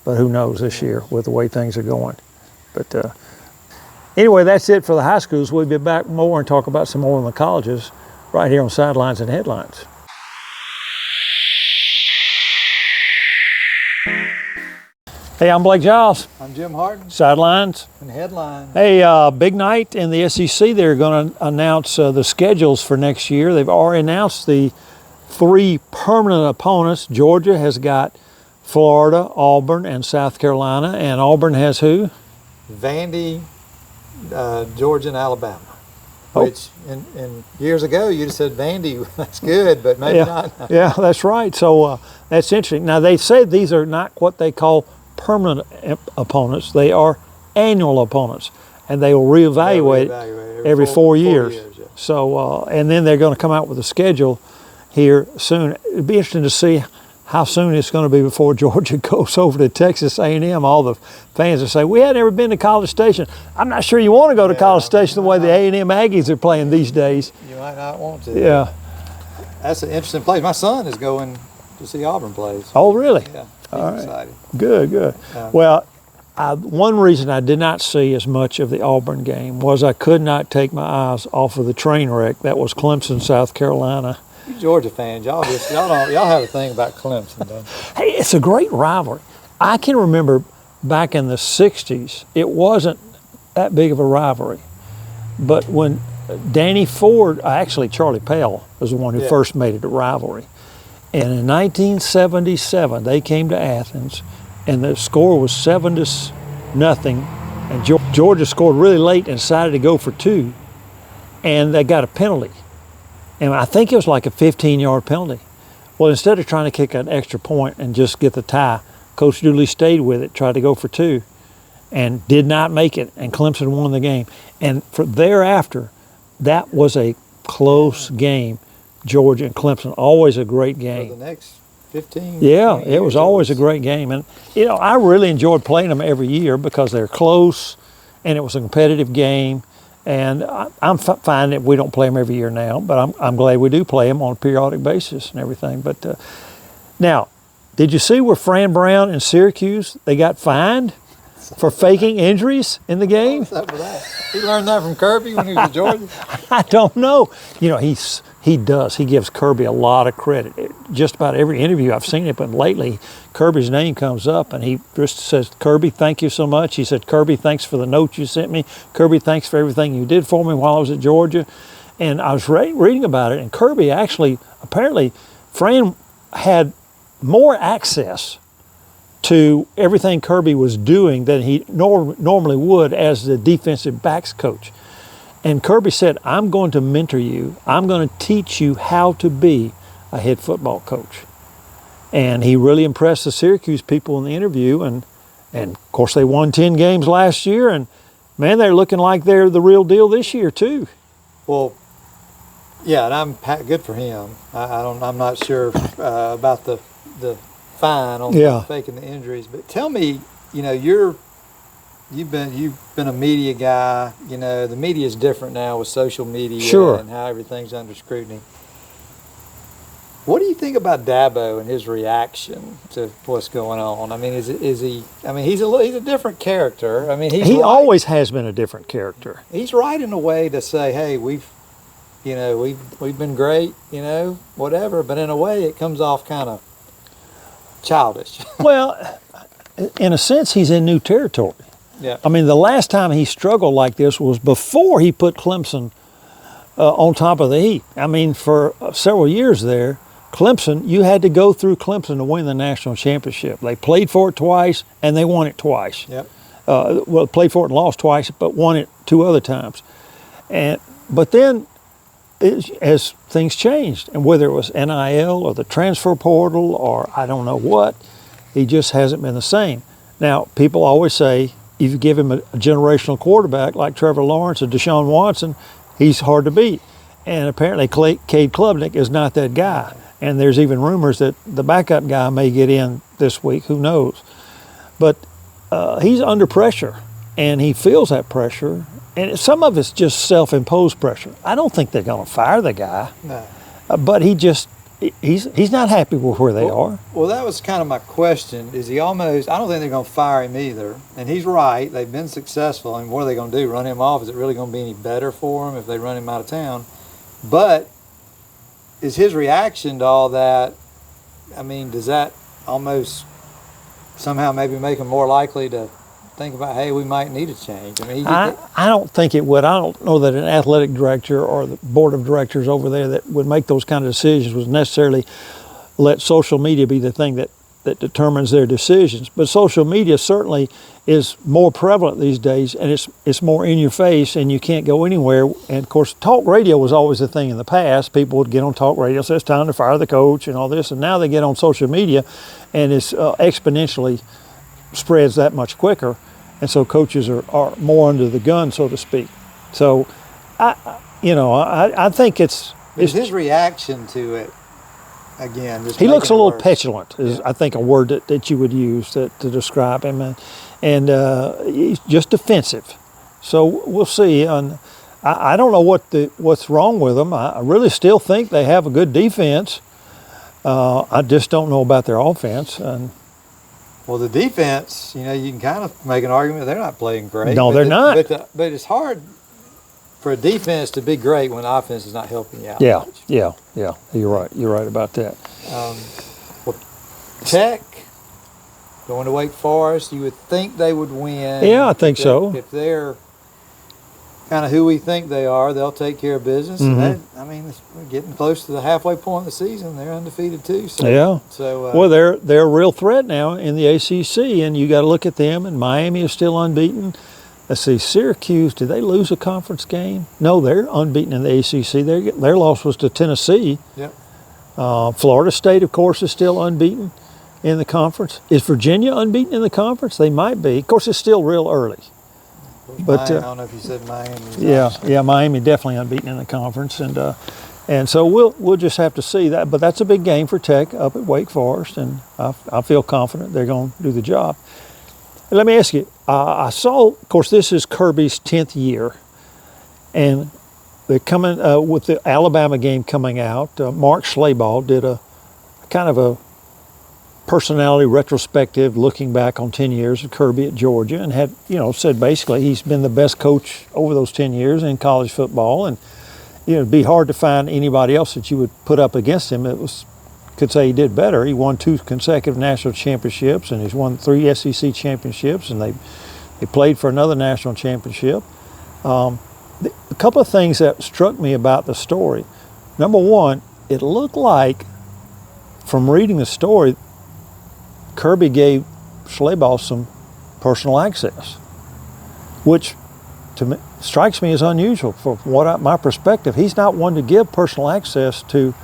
But who knows this year with the way things are going. But anyway, that's it for the high schools. We'll be back more and talk about some more in the colleges right here on Sidelines and Headlines. Hey, I'm Blake Giles.
I'm Jim Hardin.
Sidelines
and Headlines.
Hey, big night in the SEC. They're going to announce the schedules for next year. They've already announced the 3 permanent opponents. Georgia has got Florida, Auburn, and South Carolina. And Auburn has who?
Vandy, Georgia, and Alabama. Which, in years ago, you'd have said Vandy, that's good, but maybe not.
Yeah, that's right. So that's interesting. Now, they say these are not what they call permanent opponents. They are annual opponents, and they will reevaluate every 4 years.
Yeah.
So, and then they're going to come out with a schedule here soon. It'd be interesting to see how soon it's going to be before Georgia goes over to Texas A&M. All the fans will say, we had never been to College Station. I'm not sure you want to go to College Station the way the A&M Aggies are playing these days.
You might not want to.
Yeah.
That's an interesting place. My son is going to see Auburn play.
Oh, really?
Yeah.
All right.
Excited.
Good. Well, one reason I did not see as much of the Auburn game was I could not take my eyes off of the train wreck that was Clemson, South Carolina.
You Georgia fans, y'all have a thing about Clemson, don't you?
Hey, it's a great rivalry. I can remember back in the 60s, it wasn't that big of a rivalry. But when Danny Ford, actually Charlie Pell was the one who first made it a rivalry. And in 1977, they came to Athens, and the score was 7-0, and Georgia scored really late and decided to go for 2, and they got a penalty. And I think it was like a 15-yard penalty. Well, instead of trying to kick an extra point and just get the tie, Coach Dooley stayed with it, tried to go for 2, and did not make it, and Clemson won the game. And thereafter, that was a close game, Georgia and Clemson, always a great game.
For the next 15
Yeah, it was always a great game. And, I really enjoyed playing them every year because they're close, and it was a competitive game. And I'm fine that we don't play them every year now, but I'm glad we do play them on a periodic basis and everything. But now, did you see where Fran Brown and Syracuse, they got fined for faking injuries in the game?
What's up with that? He learned that from Kirby when he was at Georgia?
I don't know. He does. He gives Kirby a lot of credit. Just about every interview I've seen it, but lately Kirby's name comes up and he just says, Kirby, thank you so much. He said, Kirby, thanks for the note you sent me. Kirby, thanks for everything you did for me while I was at Georgia. And I was reading about it, and Kirby actually, apparently, Fran had more access to everything Kirby was doing than he normally would as the defensive backs coach. And Kirby said, I'm going to mentor you. I'm going to teach you how to be a head football coach. And he really impressed the Syracuse people in the interview. And of course, they won 10 games last year. And, man, they're looking like they're the real deal this year, too.
Well, yeah, and I'm good for him. I'm not sure about the fine on faking the injuries. But tell me, You've been a media guy. The media is different now with social media and how everything's under scrutiny. What do you think about Dabo and his reaction to what's going on? I mean, is he? I mean, he's a different character. I mean, he
always has been a different character.
He's right in a way to say, hey, we've been great, whatever. But in a way, it comes off kind of childish.
Well, in a sense, he's in new territory.
Yeah.
I mean, the last time he struggled like this was before he put Clemson on top of the heap. I mean, for several years there, Clemson, you had to go through Clemson to win the national championship. They played for it twice, and they won it twice.
Yep.
Played for it and lost twice, but won it 2 other times. But then, as things changed, and whether it was NIL or the transfer portal or I don't know what, he just hasn't been the same. Now, people always say, if you give him a generational quarterback like Trevor Lawrence or Deshaun Watson, he's hard to beat. And apparently Cade Klubnik is not that guy. And there's even rumors that the backup guy may get in this week. Who knows? But he's under pressure, and he feels that pressure. And some of it's just self-imposed pressure. I don't think they're going to fire the guy.
No.
But he's not happy with where they are.
Well, that was kind of my question. Is he almost? I don't think they're going to fire him either. And he's right. They've been successful. I mean, what are they going to do? Run him off? Is it really going to be any better for him if they run him out of town? But is his reaction to all that? I mean, does that almost somehow maybe make him more likely to think about, hey, we might need a change? I mean,
I don't think it would. I don't know that an athletic director or the board of directors over there that would make those kind of decisions would necessarily let social media be the thing that determines their decisions. But social media certainly is more prevalent these days, and it's more in your face, and you can't go anywhere. And of course, talk radio was always the thing in the past. People would get on talk radio, say it's time to fire the coach and all this, and now they get on social media, and it's exponentially spreads that much quicker. And so coaches are more under the gun, so to speak. So, I think it's
his reaction to it. Again,
he looks a little petulant, is I think a word that you would use to describe him, and he's just defensive. So we'll see. And I don't know what's wrong with them. I really still think they have a good defense. I just don't know about their offense. And
Well, the defense, you can kind of make an argument they're not playing great.
No, they're not.
But it's hard for a defense to be great when the offense is not helping you out
Yeah,
much.
yeah. You're right. You're right about that.
Well, Tech going to Wake Forest, you would think they would win.
Yeah, I think so.
If they're kind of who we think they are, they'll take care of business.
Mm-hmm.
And we're getting close to the halfway point of the season. They're undefeated too. So,
Yeah.
So
well, they're a real threat now in the ACC, and you got to look at them. And Miami is still unbeaten. Let's see, Syracuse, did they lose a conference game? No, they're unbeaten in the ACC. Their loss was to Tennessee.
Yep.
Florida State, of course, is still unbeaten in the conference. Is Virginia unbeaten in the conference? They might be. Of course, it's still real early. But
I don't know if you said Miami.
Yeah, Miami definitely unbeaten in the conference, and so we'll just have to see that. But that's a big game for Tech up at Wake Forest, and I feel confident they're going to do the job. Let me ask you, I saw, of course, this is Kirby's 10th year, and they're coming with the Alabama game coming out. Mark Schlabach did a kind of a personality retrospective looking back on 10 years of Kirby at Georgia, and had, said basically he's been the best coach over those 10 years in college football, and it'd be hard to find anybody else that you would put up against him that could say he did better. He won 2 consecutive national championships, and he's won 3 SEC championships, and they played for another national championship. A couple of things that struck me about the story. Number one, it looked like, from reading the story, Kirby gave Schlabach some personal access, which to me strikes me as unusual from my perspective. He's not one to give personal access to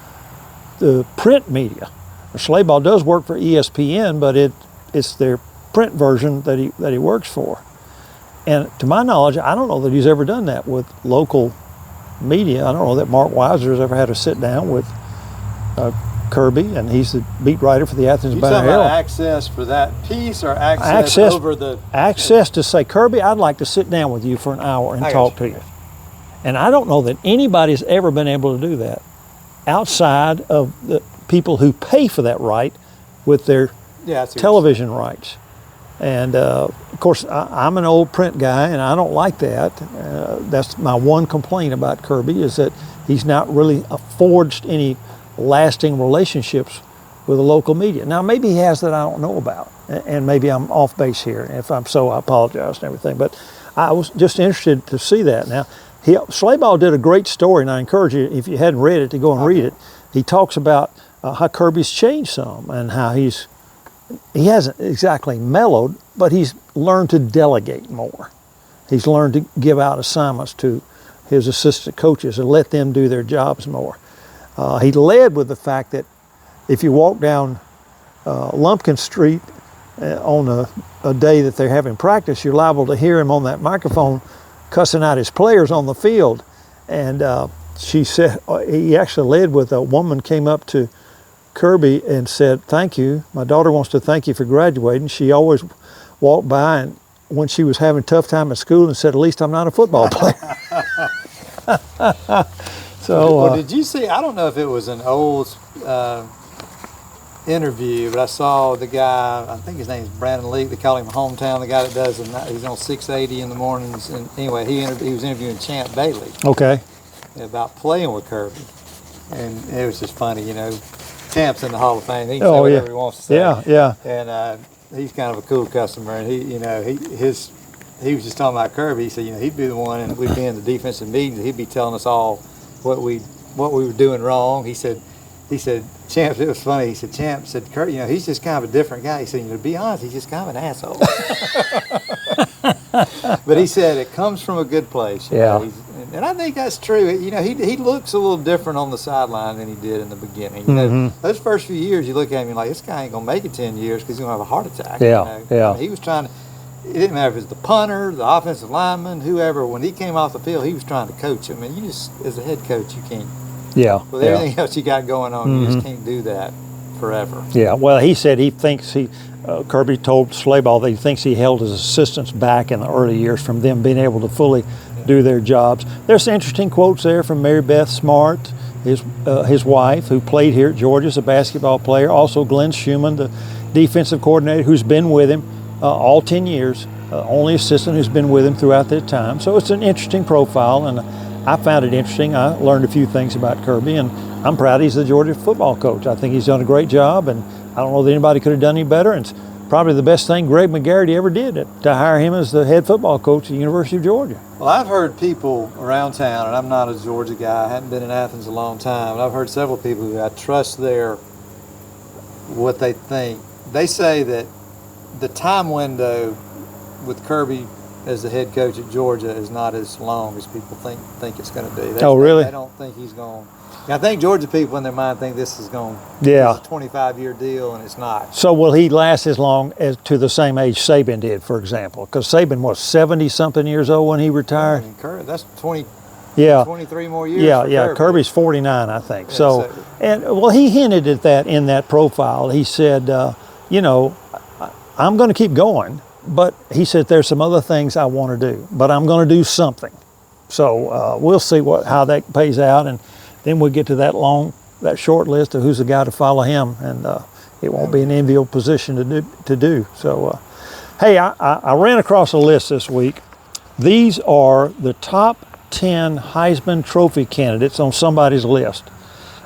the print media. Schlabach does work for ESPN, but it's their print version that he works for. And to my knowledge, I don't know that he's ever done that with local media. I don't know that Mark Weiser's ever had to sit down with Kirby, and he's the beat writer for the Athens Banner
Herald. You talking
Herald.
about access for that piece, or access over the
access to say, Kirby, I'd like to sit down with you for an hour and talk to you. And I don't know that anybody's ever been able to do that outside of the people who pay for that right with their television rights. And of course, I'm an old print guy, and I don't like that. That's my one complaint about Kirby, is that he's not really forged any lasting relationships with the local media. Now, maybe he has that I don't know about, and maybe I'm off base here. If I'm so, I apologize and everything. But I was just interested to see that. Now, Schlabach did a great story, and I encourage you, if you hadn't read it, to go and read it. He talks about how Kirby's changed some, and how he hasn't exactly mellowed, but he's learned to delegate more. He's learned to give out assignments to his assistant coaches and let them do their jobs more. He led with the fact that if you walk down Lumpkin Street on a day that they're having practice, you're liable to hear him on that microphone cussing out his players on the field. And she said, he actually led with a woman came up to Kirby and said, "Thank you. My daughter wants to thank you for graduating." She always walked by, and when she was having a tough time at school, and said, "At least I'm not a football player." So,
well, did you see? I don't know if it was an old interview, but I saw the guy. I think his name is Brandon Lee. They call him Hometown. The guy that does he's on 680 in the mornings. And anyway, he was interviewing Champ Bailey.
Okay.
About playing with Kirby, and it was just funny, Champ's in the Hall of Fame. He can say whatever he wants to say.
Yeah.
And he's kind of a cool customer, and he was just talking about Kirby. He said, he'd be the one, and we'd be in the defensive meetings. He'd be telling us all what we were doing wrong. He said, Champ, it was funny. He said, Champ said, Kirby, he's just kind of a different guy. He said, to be honest, he's just kind of an asshole. But he said it comes from a good place. And I think that's true. He looks a little different on the sideline than he did in the beginning. Those first few years, you look at him and you're like, this guy ain't gonna make it 10 years because he's gonna have a heart attack. He was trying to. It didn't matter if it was the punter, the offensive lineman, whoever. When he came off the field, he was trying to coach him. And you just, as a head coach, you can't. With everything else you got going on, you just can't do that forever.
Yeah. Well, he said he thinks Kirby told Schlabach that he thinks he held his assistants back in the early years from them being able to fully do their jobs. There's some interesting quotes there from Mary Beth Smart his wife, who played here at Georgia as a basketball player. Also Glenn Schumann, the defensive coordinator, who's been with him all 10 years. Only assistant who's been with him throughout that time. So it's an interesting profile, and I found it interesting. I learned a few things about Kirby, and I'm proud he's the Georgia football coach. I think he's done a great job, and I don't know that anybody could have done any better. And it's probably the best thing Greg McGarity ever did to hire him as the head football coach at the University of Georgia.
Well, I've heard people around town, and I'm not a Georgia guy. I hadn't been in Athens a long time, but I've heard several people who I trust what they think. They say that the time window with Kirby as the head coach at Georgia is not as long as people think it's going to be.
Oh, really?
They don't think he's going. I think Georgia people in their mind think this is going.
Yeah.
It's a 25-year deal, and it's not.
So will he last as long as to the same age Saban did, for example? Because Saban was 70-something years old when he retired.
I mean, Kirby, that's 20.
Yeah.
23 more years.
Yeah.
Kirby.
Kirby's 49, I think.
Yeah,
so, and well, he hinted at that in that profile. He said, I'm going to keep going. But he said there's some other things I want to do, but I'm going to do something. So we'll see how that pays out, and then we'll get to that short list of who's the guy to follow him, and it won't be an enviable position to do. So, hey, I ran across a list this week. These are the top 10 Heisman Trophy candidates on somebody's list.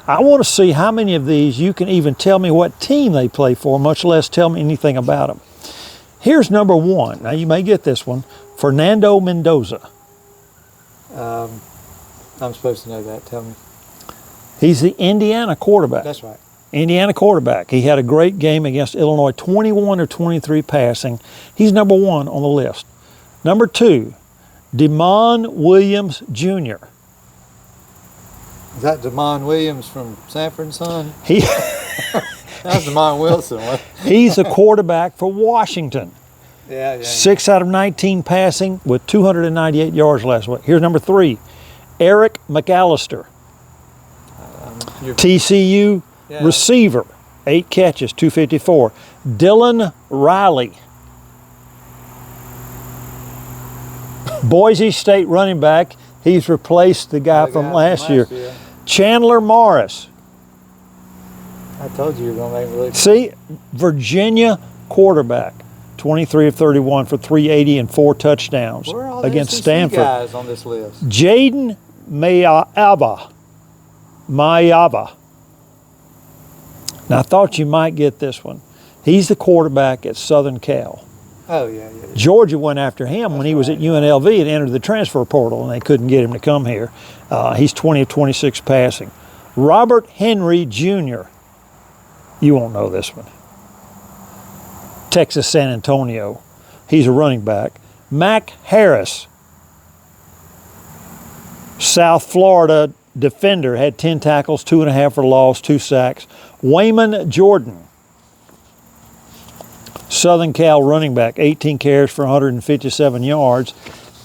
I want to see how many of these you can even tell me what team they play for, much less tell me anything about them. Here's number 1. Now, you may get this one. Fernando Mendoza.
I'm supposed to know that. Tell me.
He's the Indiana quarterback.
That's right.
Indiana quarterback. He had a great game against Illinois, 21 or 23 passing. He's number 1 on the list. Number 2, Demond Williams Jr.
Is that Demond Williams from Sanford & Son?
He...
That's Demond Wilson.
He's a quarterback for Washington.
Yeah.
6 out of 19 passing with 298 yards last week. Here's number 3, Eric McAllister. TCU receiver, 8 catches, 254. Dylan Riley. Boise State running back. He's replaced the guy from last year. Chandler Morris.
I told you you were going to make me look.
See, Virginia quarterback, 23 of 31 for 380 and 4 touchdowns against Stanford.
Guys on this list.
Jaden Mayava. Now, I thought you might get this one. He's the quarterback at Southern Cal.
Oh, yeah.
Georgia went after him when he was at UNLV and entered the transfer portal, and they couldn't get him to come here. He's 20 of 26 passing. Robert Henry Jr. You won't know this one. Texas San Antonio. He's a running back. Mac Harris. South Florida defender, had 10 tackles, 2.5 for loss, 2 sacks. Wayman Jordan. Southern Cal running back, 18 carries for 157 yards.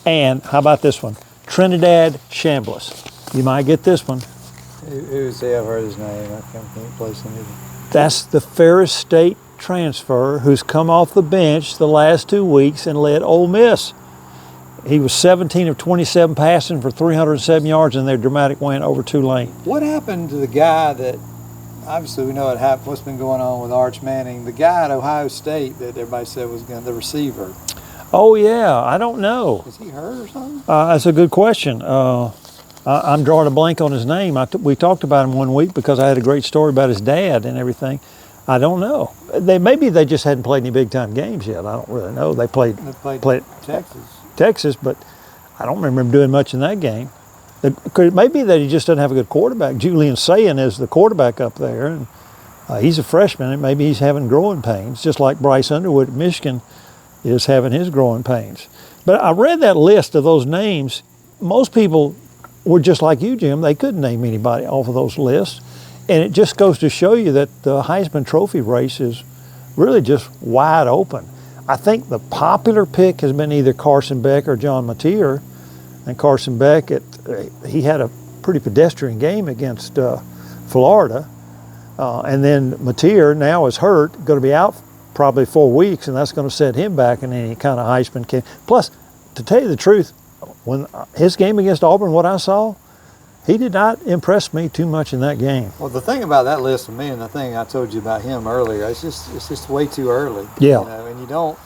And how about this one? Trinidad Chambliss. You might get this one.
Who's he? I've heard his name. I can't place him either.
That's the Ferris State transfer who's come off the bench the last 2 weeks and led Ole Miss. He was 17 of 27 passing for 307 yards in their dramatic win over Tulane.
What happened to the guy that, obviously we know what happened, what's been going on with Arch Manning, the guy at Ohio State that everybody said was the receiver?
Oh, yeah, I don't know.
Is he hurt or something?
That's a good question. I'm drawing a blank on his name. We talked about him one week because I had a great story about his dad and everything. I don't know. Maybe they just hadn't played any big-time games yet. I don't really know. They played Texas, but I don't remember him doing much in that game. Maybe that he just doesn't have a good quarterback. Julian Sayin is the quarterback up there, and he's a freshman, and maybe he's having growing pains, just like Bryce Underwood at Michigan is having his growing pains. But I read that list of those names. Most people were just like you, Jim. They couldn't name anybody off of those lists. And it just goes to show you that the Heisman Trophy race is really just wide open. I think the popular pick has been either Carson Beck or John Mateer. And Carson Beck, he had a pretty pedestrian game against Florida. And then Mateer now is hurt, going to be out probably 4 weeks, and that's going to set him back in any kind of Heisman game. Plus, to tell you the truth, when his game against Auburn, what I saw, he did not impress me too much in that game.
Well, the thing about that list for me, and the thing I told you about him earlier, it's just way too early.
Yeah.
You know, and you don't.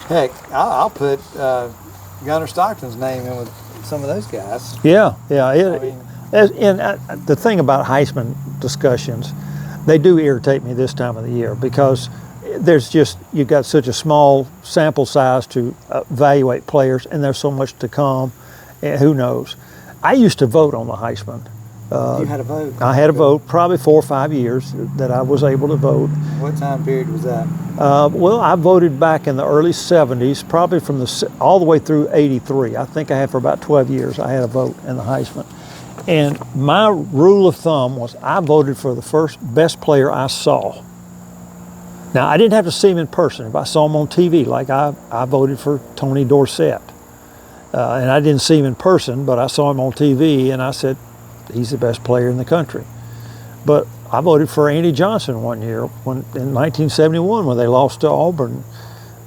Heck, I'll put Gunnar Stockton's name in with some of those guys.
Yeah, yeah.
I mean,
The thing about Heisman discussions, they do irritate me this time of the year because you've got such a small sample size to evaluate players, and there's so much to come, and who knows. I used to vote on the Heisman.
you had a vote.
I had a vote, probably 4 or 5 years that I was able to vote.
What time period was that?
Well, I voted back in the early 70s, probably from all the way through 83. I think I had for about 12 years, I had a vote in the Heisman. And my rule of thumb was I voted for the first best player I saw. Now, I didn't have to see him in person. If I saw him on TV, like I voted for Tony Dorsett. And I didn't see him in person, but I saw him on TV, and I said, he's the best player in the country. But I voted for Andy Johnson one year in 1971 when they lost to Auburn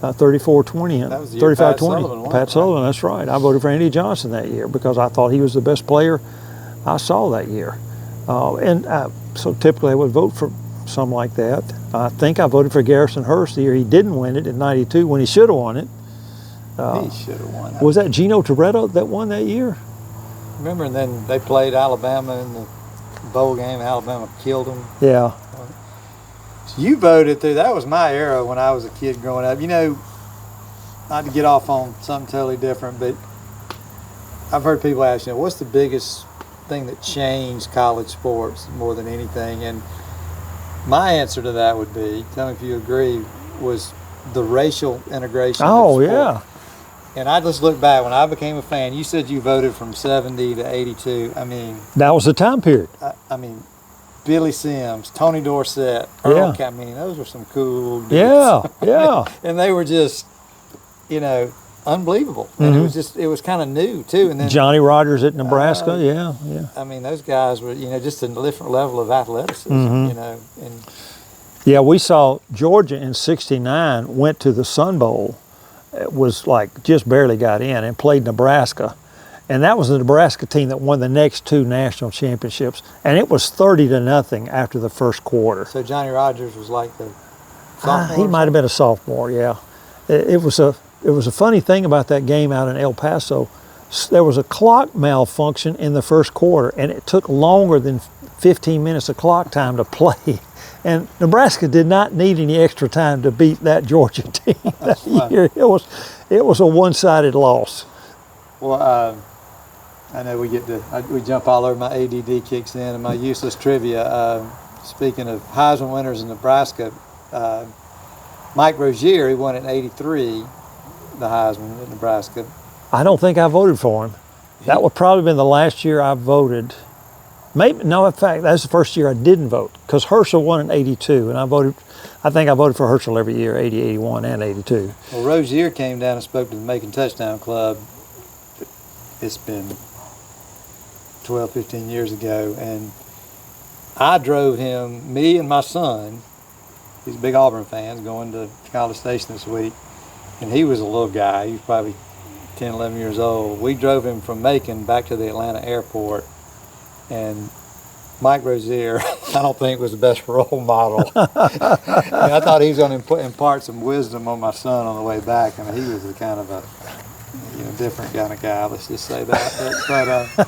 34-20, 35-20. Pat Sullivan, that's right. I voted for Andy Johnson that year because I thought he was the best player I saw that year. So typically I would vote for something like that. I think I voted for Garrison Hurst the year he didn't win it in '92 when he should have won it.
He should have won.
Was that Gino Toretto that won that year?
Remember, and then they played Alabama in the bowl game. Alabama killed them.
Yeah.
So you voted through. That was my era when I was a kid growing up. You know, not to get off on something totally different, but I've heard people ask, you know, what's the biggest thing that changed college sports more than anything? And my answer to that would be, tell me if you agree, was the racial integration.
Oh, yeah.
And I just look back when I became a fan. You said you voted from 70 to 82. I mean,
that was the time period.
I mean, Billy Sims, Tony Dorsett, Earl I mean, those were some cool dudes.
Yeah, yeah.
And they were just, you know, unbelievable. And it was kind of new too. And then
Johnny Rogers at Nebraska, yeah.
I mean, those guys were, you know, just a different level of athleticism, you know. And
yeah, we saw Georgia in '69 went to the Sun Bowl. It was like just barely got in and played Nebraska. And that was the Nebraska team that won the next 2 national championships. And it was 30-0 after the first quarter.
So Johnny Rogers was like the sophomore?
He might have been a sophomore, yeah. It was a funny thing about that game out in El Paso. There was a clock malfunction in the first quarter, and it took longer than 15 minutes of clock time to play. And Nebraska did not need any extra time to beat that Georgia team that year. It was a one-sided loss.
Well, I know we jump all over. My ADD kicks in and my useless trivia. Speaking of Heisman winners in Nebraska, Mike Rozier, he won it in '83, the Heisman in Nebraska.
I don't think I voted for him. That would probably been the last year I voted. Maybe no. In fact, that's the first year I didn't vote because Herschel won in '82, and I think I voted for Herschel every year, '80, '81, and '82.
Well, Rozier came down and spoke to the Macon Touchdown Club. It's been 12, 15 years ago, and I drove him, me and my son. He's a big Auburn fan, going to College Station this week, and he was a little guy. He was probably 10, 11 years old. We drove him from Macon back to the Atlanta airport, and Mike Rozier, I don't think was the best role model. And I thought he was going to impart some wisdom on my son on the way back. I mean, he was a kind of a different kind of guy, let's just say that.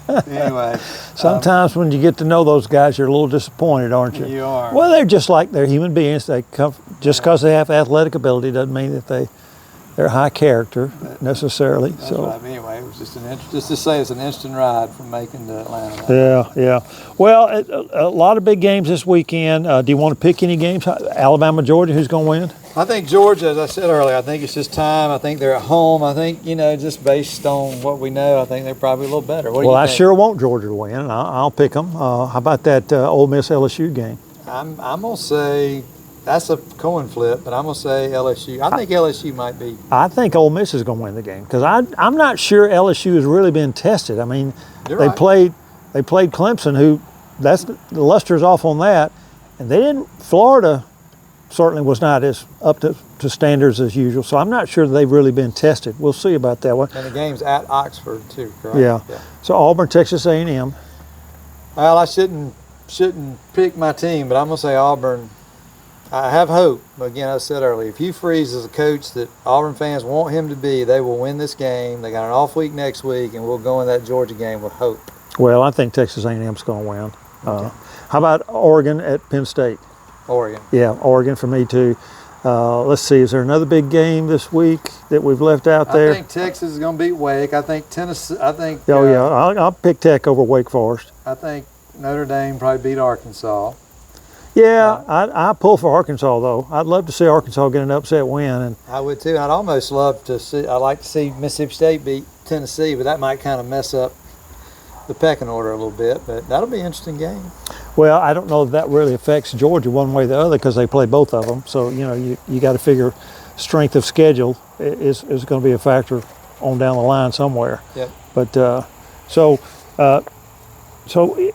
But anyway.
Sometimes when you get to know those guys, you're a little disappointed, aren't you?
You are.
Well, they're just like they're human beings. They come just because they have athletic ability doesn't mean that they're high character necessarily.
That's
so
right. Anyway, it was just to say it's an instant ride from Macon to Atlanta.
Yeah. Well, a lot of big games this weekend. Do you want to pick any games? Alabama, Georgia, who's going to win?
I think Georgia, as I said earlier, I think it's just time. I think they're at home. I think, just based on what we know, I think they're probably a little better. What do you think?
I sure want Georgia to win, and I'll pick them. How about that Ole Miss LSU game?
I'm going to say that's a coin flip, but I'm going to say LSU. I think LSU might be.
I think Ole Miss is going to win the game because I'm not sure LSU has really been tested. I mean, they played Clemson, who the luster's off on that, and they didn't. Florida certainly was not as up to standards as usual. So I'm not sure they've really been tested. We'll see about that one.
And the game's at Oxford too, correct?
Yeah. So Auburn, Texas A&M.
Well, I shouldn't pick my team, but I'm gonna say Auburn. I have hope. Again, I said earlier, if Hugh Freeze is a coach that Auburn fans want him to be, they will win this game. They got an off week next week, and we'll go in that Georgia game with hope.
Well, I think Texas A&M's going to win.
Okay.
How about Oregon at Penn State?
Oregon.
Yeah, Oregon for me too. Let's see, is there another big game this week that we've left out there?
I think Texas is going to beat Wake. I think Tennessee.
I'll pick Tech over Wake Forest.
I think Notre Dame probably beat Arkansas.
Yeah, I pull for Arkansas though. I'd love to see Arkansas get an upset win, and
I would too. I'd almost love to see. I'd like to see Mississippi State beat Tennessee, but that might kind of mess up the pecking order a little bit. But that'll be an interesting game.
well, I don't know if that really affects Georgia one way or the other because they play both of them. So you got to figure strength of schedule is going to be a factor on down the line somewhere.
Yep.
But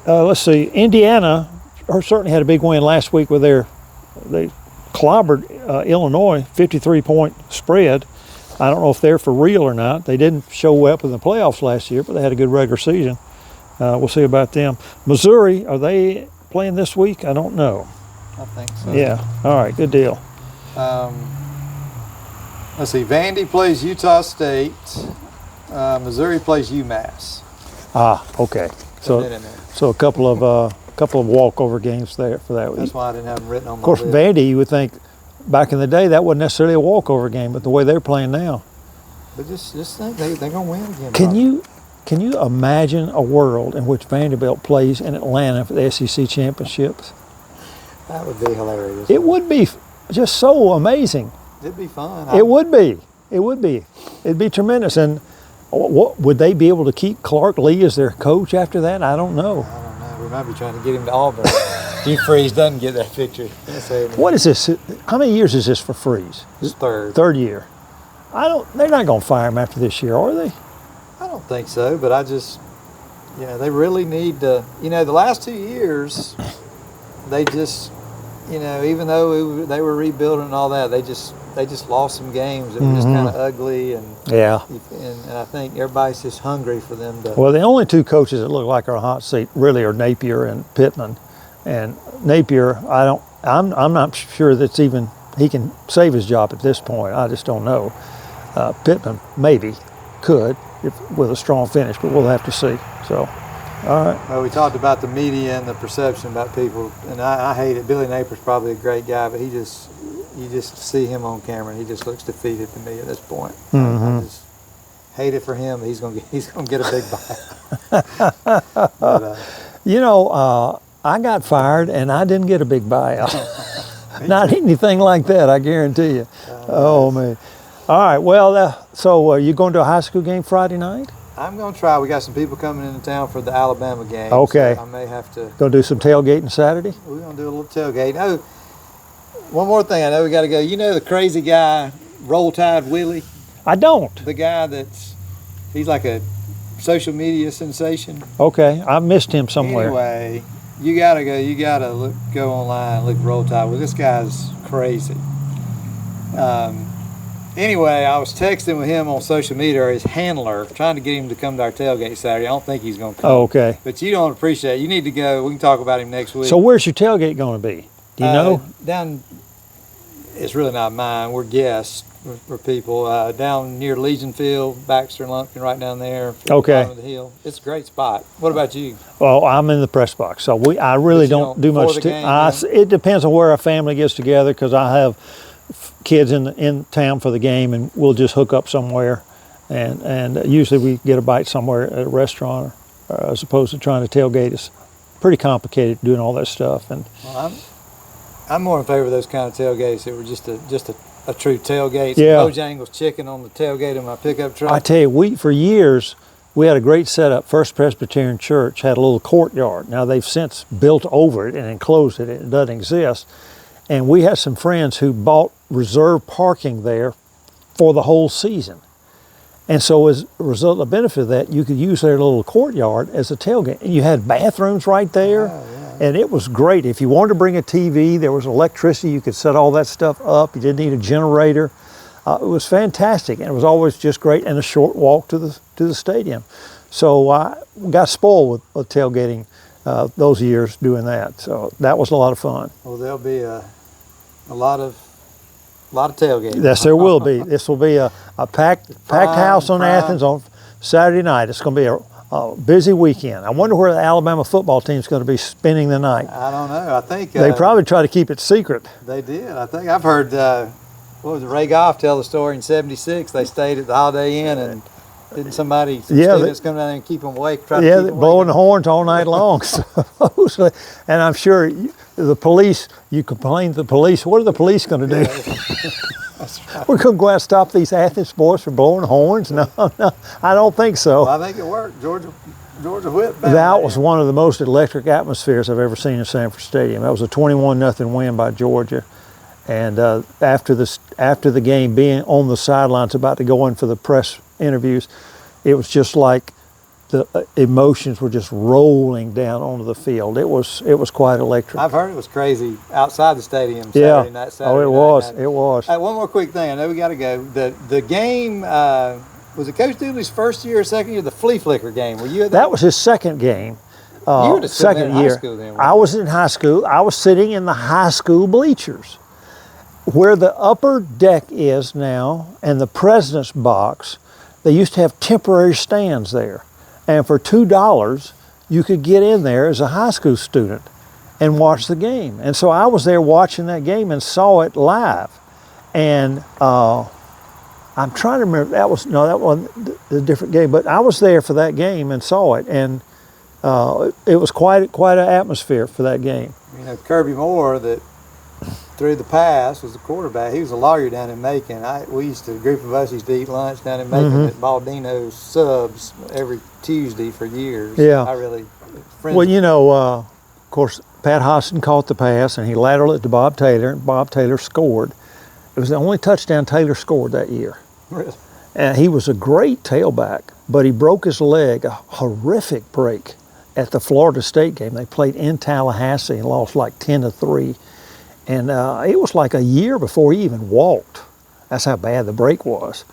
let's see, Indiana certainly had a big win last week with they clobbered Illinois 53-point spread. I don't know if they're for real or not. They didn't show up in the playoffs last year, but they had a good regular season. We'll see about them. Missouri, are they playing this week? I don't know.
I think so.
Yeah. All right. Good deal.
Let's see. Vandy plays Utah State. Missouri plays UMass.
Okay. So a couple of walkover games there for that week.
That's why I didn't have them written on my
Of course,
list.
Vandy, you would think back in the day that wasn't necessarily a walkover game, but the way they're playing now.
But just think they're going to win again.
Can you imagine a world in which Vanderbilt plays in Atlanta for the SEC championships?
That would be hilarious.
It would be just so amazing.
It'd be fun.
It would be. It'd be tremendous. And what would they be able to keep Clark Lee as their coach after that? I don't know.
We might be trying to get him to Auburn. Hugh Freeze doesn't get that picture.
What is this? How many years is this for Freeze?
It's third.
Third year. They're not going to fire him after this year, are they?
I don't think so, but they really need to, the last 2 years, they just, even though they were rebuilding and all that, they just lost some games that were just kind of ugly, and I think everybody's just hungry for them to.
Well, the only two coaches that look like are on hot seat really are Napier and Pittman, and Napier, I'm not sure that's even he can save his job at this point. I just don't know. Pittman maybe could with a strong finish, but we'll have to see. So, all right.
Well, we talked about the media and the perception about people, and I hate it. Billy Napier's probably a great guy, but you just see him on camera, and he just looks defeated to me at this point. I just hate it for him. He's gonna get a big buyout. But,
I got fired, and I didn't get a big buyout. Not anything like that, I guarantee you. Oh man. All right. Well, so you going to a high school game Friday night?
I'm going to try. We got some people coming into town for the Alabama game.
Okay.
So I may have to.
Going to do some tailgating Saturday?
We're going to do a little tailgate. Oh, one more thing. I know we got to go. You know the crazy guy, Roll Tide Willie?
I don't.
The guy he's like a social media sensation.
Okay. I missed him somewhere.
Anyway, you got to go. You got to go online and look at Roll Tide Willie. This guy's crazy. Anyway, I was texting with him on social media, or his handler, trying to get him to come to our tailgate Saturday. I don't think he's going to come.
Oh, okay.
But you don't appreciate it. You need to go. We can talk about him next week.
So where's your tailgate going to be? Do you know?
Down, it's really not mine. We're guests for people. Down near Legion Field, Baxter and Lumpkin, right down there.
Okay.
Bottom of the hill. It's a great spot. What about you?
Well, I'm in the press box, so I really don't do much. It depends on where our family gets together, because I have kids in town for the game, and we'll just hook up somewhere, and usually we get a bite somewhere at a restaurant, as opposed to trying to tailgate. It's pretty complicated doing all that stuff. And
I'm more in favor of those kind of tailgates that were just a true tailgate.
Yeah.
Bojangles chicken on the tailgate of my pickup truck.
I tell you, for years we had a great setup. First Presbyterian Church had a little courtyard. Now they've since built over it and enclosed it. It doesn't exist. And we had some friends who bought reserved parking there for the whole season. And so as a result, the benefit of that, you could use their little courtyard as a tailgate. And you had bathrooms right there. And it was great. If you wanted to bring a TV, there was electricity. You could set all that stuff up. You didn't need a generator. It was fantastic, and it was always just great, and a short walk to the stadium. So I got spoiled with tailgating those years doing that. So that was a lot of fun.
Well, there'll be a lot of tailgating.
Yes, there will be. This will be a packed house on Athens on Saturday night. It's going to be a busy weekend. I wonder where the Alabama football team's going to be spending the night.
I don't know. I think
they probably try to keep it secret.
They did. I think I've heard. What was it? Ray Goff tell the story in '76. They stayed at the Holiday Inn, and didn't some students come down there and keep them awake?
Blowing the horns all night long. And I'm sure the police. You complain to the police. What are the police going to do?
That's right.
We're going to go out and stop these Athens boys from blowing horns? No, I don't think so.
Well, I think it worked. Georgia Whit.
That was one of the most electric atmospheres I've ever seen in Sanford Stadium. That was a 21-0 win by Georgia. And after the game, being on the sidelines about to go in for the press interviews, it was just like the emotions were just rolling down onto the field. It was quite electric.
I've heard it was crazy outside the stadium Saturday night.
It was.
One more quick thing. I know we got to go. The game, was it Coach Dooley's first year or second year? The flea flicker game. Were you at that?
That was his second game.
You were just
second
in
year.
High school then,
I was in high school. I was sitting in the high school bleachers. Where the upper deck is now and the president's box, they used to have temporary stands there. And for $2, you could get in there as a high school student and watch the game. And so I was there watching that game and saw it live. And I'm trying to remember, that wasn't a different game, but I was there for that game and saw it. And it was quite an atmosphere for that game.
You know, Kirby Moore, that threw the pass, was the quarterback. He was a lawyer down in Macon. A group of us used to eat lunch down in Macon at Baldino's Subs every Tuesday for years.
Yeah. Well, of course, Pat Hostin caught the pass, and he lateraled it to Bob Taylor, and Bob Taylor scored. It was the only touchdown Taylor scored that year.
Really?
And he was a great tailback, but he broke his leg, a horrific break, at the Florida State game. They played in Tallahassee and lost like 10-3. And it was like a year before he even walked. That's how bad the break was.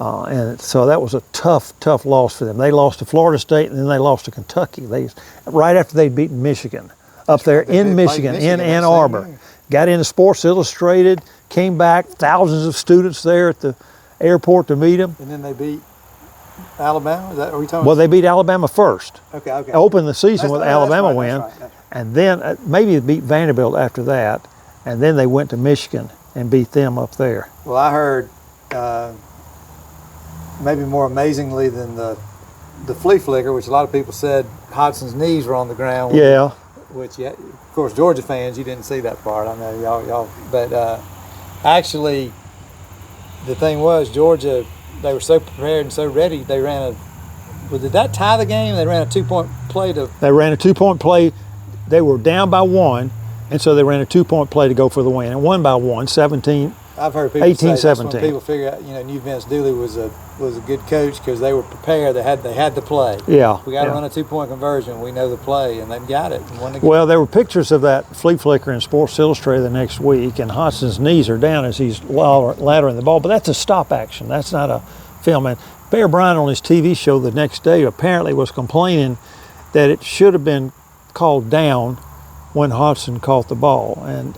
And so that was a tough loss for them. They lost to Florida State, and then they lost to Kentucky. Right after they'd beaten Michigan, up there in Michigan, in Ann Arbor. Got into Sports Illustrated, came back, thousands of students there at the airport to meet him.
And then they beat Alabama? Is that what we talking about?
Well, they beat Alabama first.
Okay.
Opened the season with Alabama win.
That's right.
And then maybe they beat Vanderbilt after that. And then they went to Michigan and beat them up there.
Well, I heard maybe more amazingly than the flea flicker, which a lot of people said Hodson's knees were on the ground.
Yeah.
Which, of course, Georgia fans, you didn't see that part. I know y'all. But actually, the thing was, Georgia, they were so prepared and so ready. They ran did that tie the game? They ran a 2-point play
They ran a 2-point play. They were down by 1. And so they ran a 2-point play to go for the win and won by 1, 17.
I've heard people
18,
say that's
17.
when people figure out, knew Vince Dooley was a good coach because they were prepared. They had the play.
Yeah.
We got to run a 2-point conversion. We know the play, and they've got it. And won the game.
Well, there were pictures of that flea flicker in Sports Illustrated the next week, and Hodson's knees are down as he's laddering the ball. But that's a stop action. That's not a film. And Bear Bryant on his TV show the next day apparently was complaining that it should have been called down when Hodson caught the ball. And,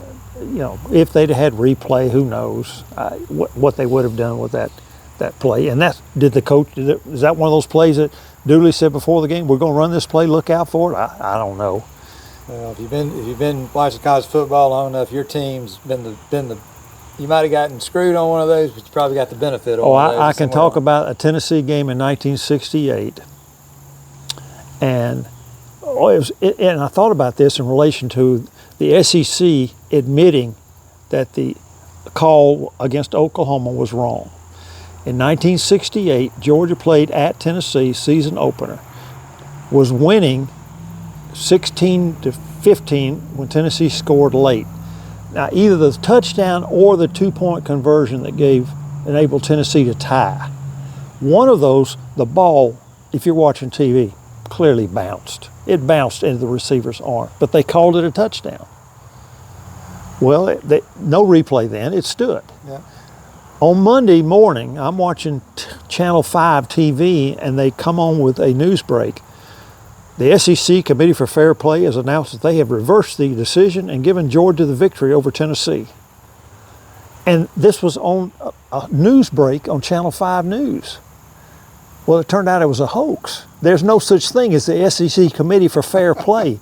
if they'd had replay, who knows what they would have done with that play. And is that one of those plays that Dooley said before the game, we're going to run this play, look out for it? I don't know.
Well, if you've been watching college football long enough, your team's been the you might have gotten screwed on one of those, but you probably got the benefit of one of those.
I can talk about a Tennessee game in 1968. And and I thought about this in relation to the SEC admitting that the call against Oklahoma was wrong. In 1968, Georgia played at Tennessee, season opener, was winning 16-15 when Tennessee scored late. Now, either the touchdown or the 2-point conversion that enabled Tennessee to tie. One of those, the ball, if you're watching TV, clearly bounced. It bounced into the receiver's arm, but they called it a touchdown. Well, no replay then. It stood.
Yeah.
On Monday morning, I'm watching Channel 5 TV, and they come on with a news break. The SEC Committee for Fair Play has announced that they have reversed the decision and given Georgia the victory over Tennessee. And this was on a news break on Channel 5 News. Well, it turned out it was a hoax. There's no such thing as the SEC Committee for Fair Play.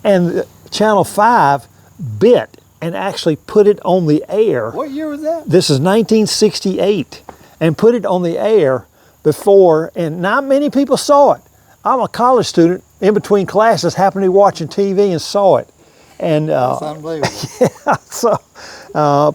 And Channel 5 bit and actually put it on the air.
What year was that?
This is 1968. And put it on the air before, and not many people saw it. I'm a college student in between classes, happened to be watching TV and saw it. And
That's unbelievable.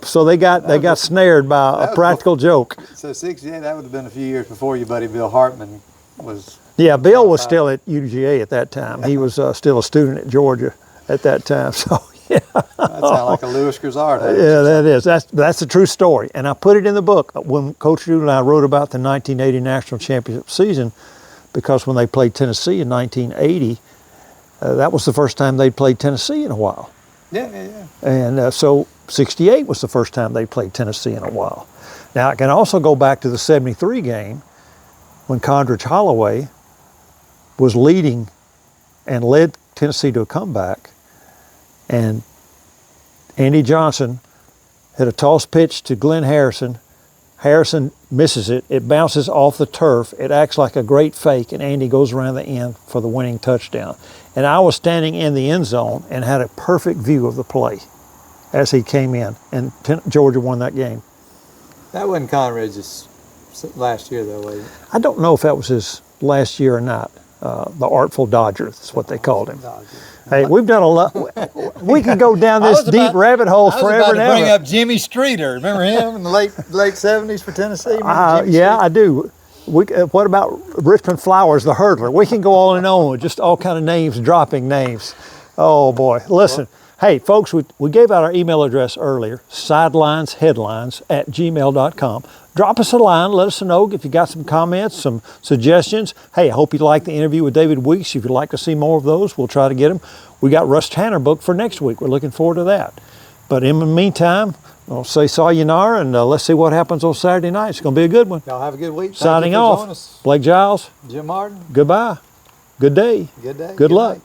so they got snared by a practical joke.
So 68, that would have been a few years before your buddy Bill Hartman was.
Yeah, Bill was still at UGA at that time. He was still a student at Georgia at that time. So yeah,
that sounds like a Lewis Grizzard.
Yeah, that is. That's a true story. And I put it in the book when Coach Dude and I wrote about the 1980 national championship season, because when they played Tennessee in 1980. That was the first time they'd played Tennessee in a while.
Yeah.
And so 68 was the first time they played Tennessee in a while. Now, I can also go back to the 73 game when Condredge Holloway was leading and led Tennessee to a comeback. And Andy Johnson hit a toss pitch to Glenn Harrison. Harrison misses it. It bounces off the turf. It acts like a great fake, and Andy goes around the end for the winning touchdown. And I was standing in the end zone and had a perfect view of the play as he came in, and Georgia won that game.
That wasn't Conrad's last year, though, was it?
I don't know if that was his last year or not. The Artful Dodger is what they called him. Hey, we've done a lot. We could go down this deep rabbit hole forever and ever.
I was about to bring up Jimmy Streeter. Remember him in the late 70s for Tennessee?
Yeah, I do. What about Richmond Flowers, the hurdler? We can go on and on with just all kind of names, dropping names. Oh, boy. Listen, hey, folks, we gave out our email address earlier, sidelinesheadlines@gmail.com. Drop us a line. Let us know if you got some comments, some suggestions. Hey, I hope you liked the interview with David Weeks. If you'd like to see more of those, we'll try to get them. We got Russ Tanner booked for next week. We're looking forward to that. But in the meantime, I'll say sayonara, and let's see what happens on Saturday night. It's going to be a good one.
Y'all have a good week.
Signing off, Blake Giles.
Jim Hardin.
Goodbye. Good day.
Good day.
Good luck.
Night.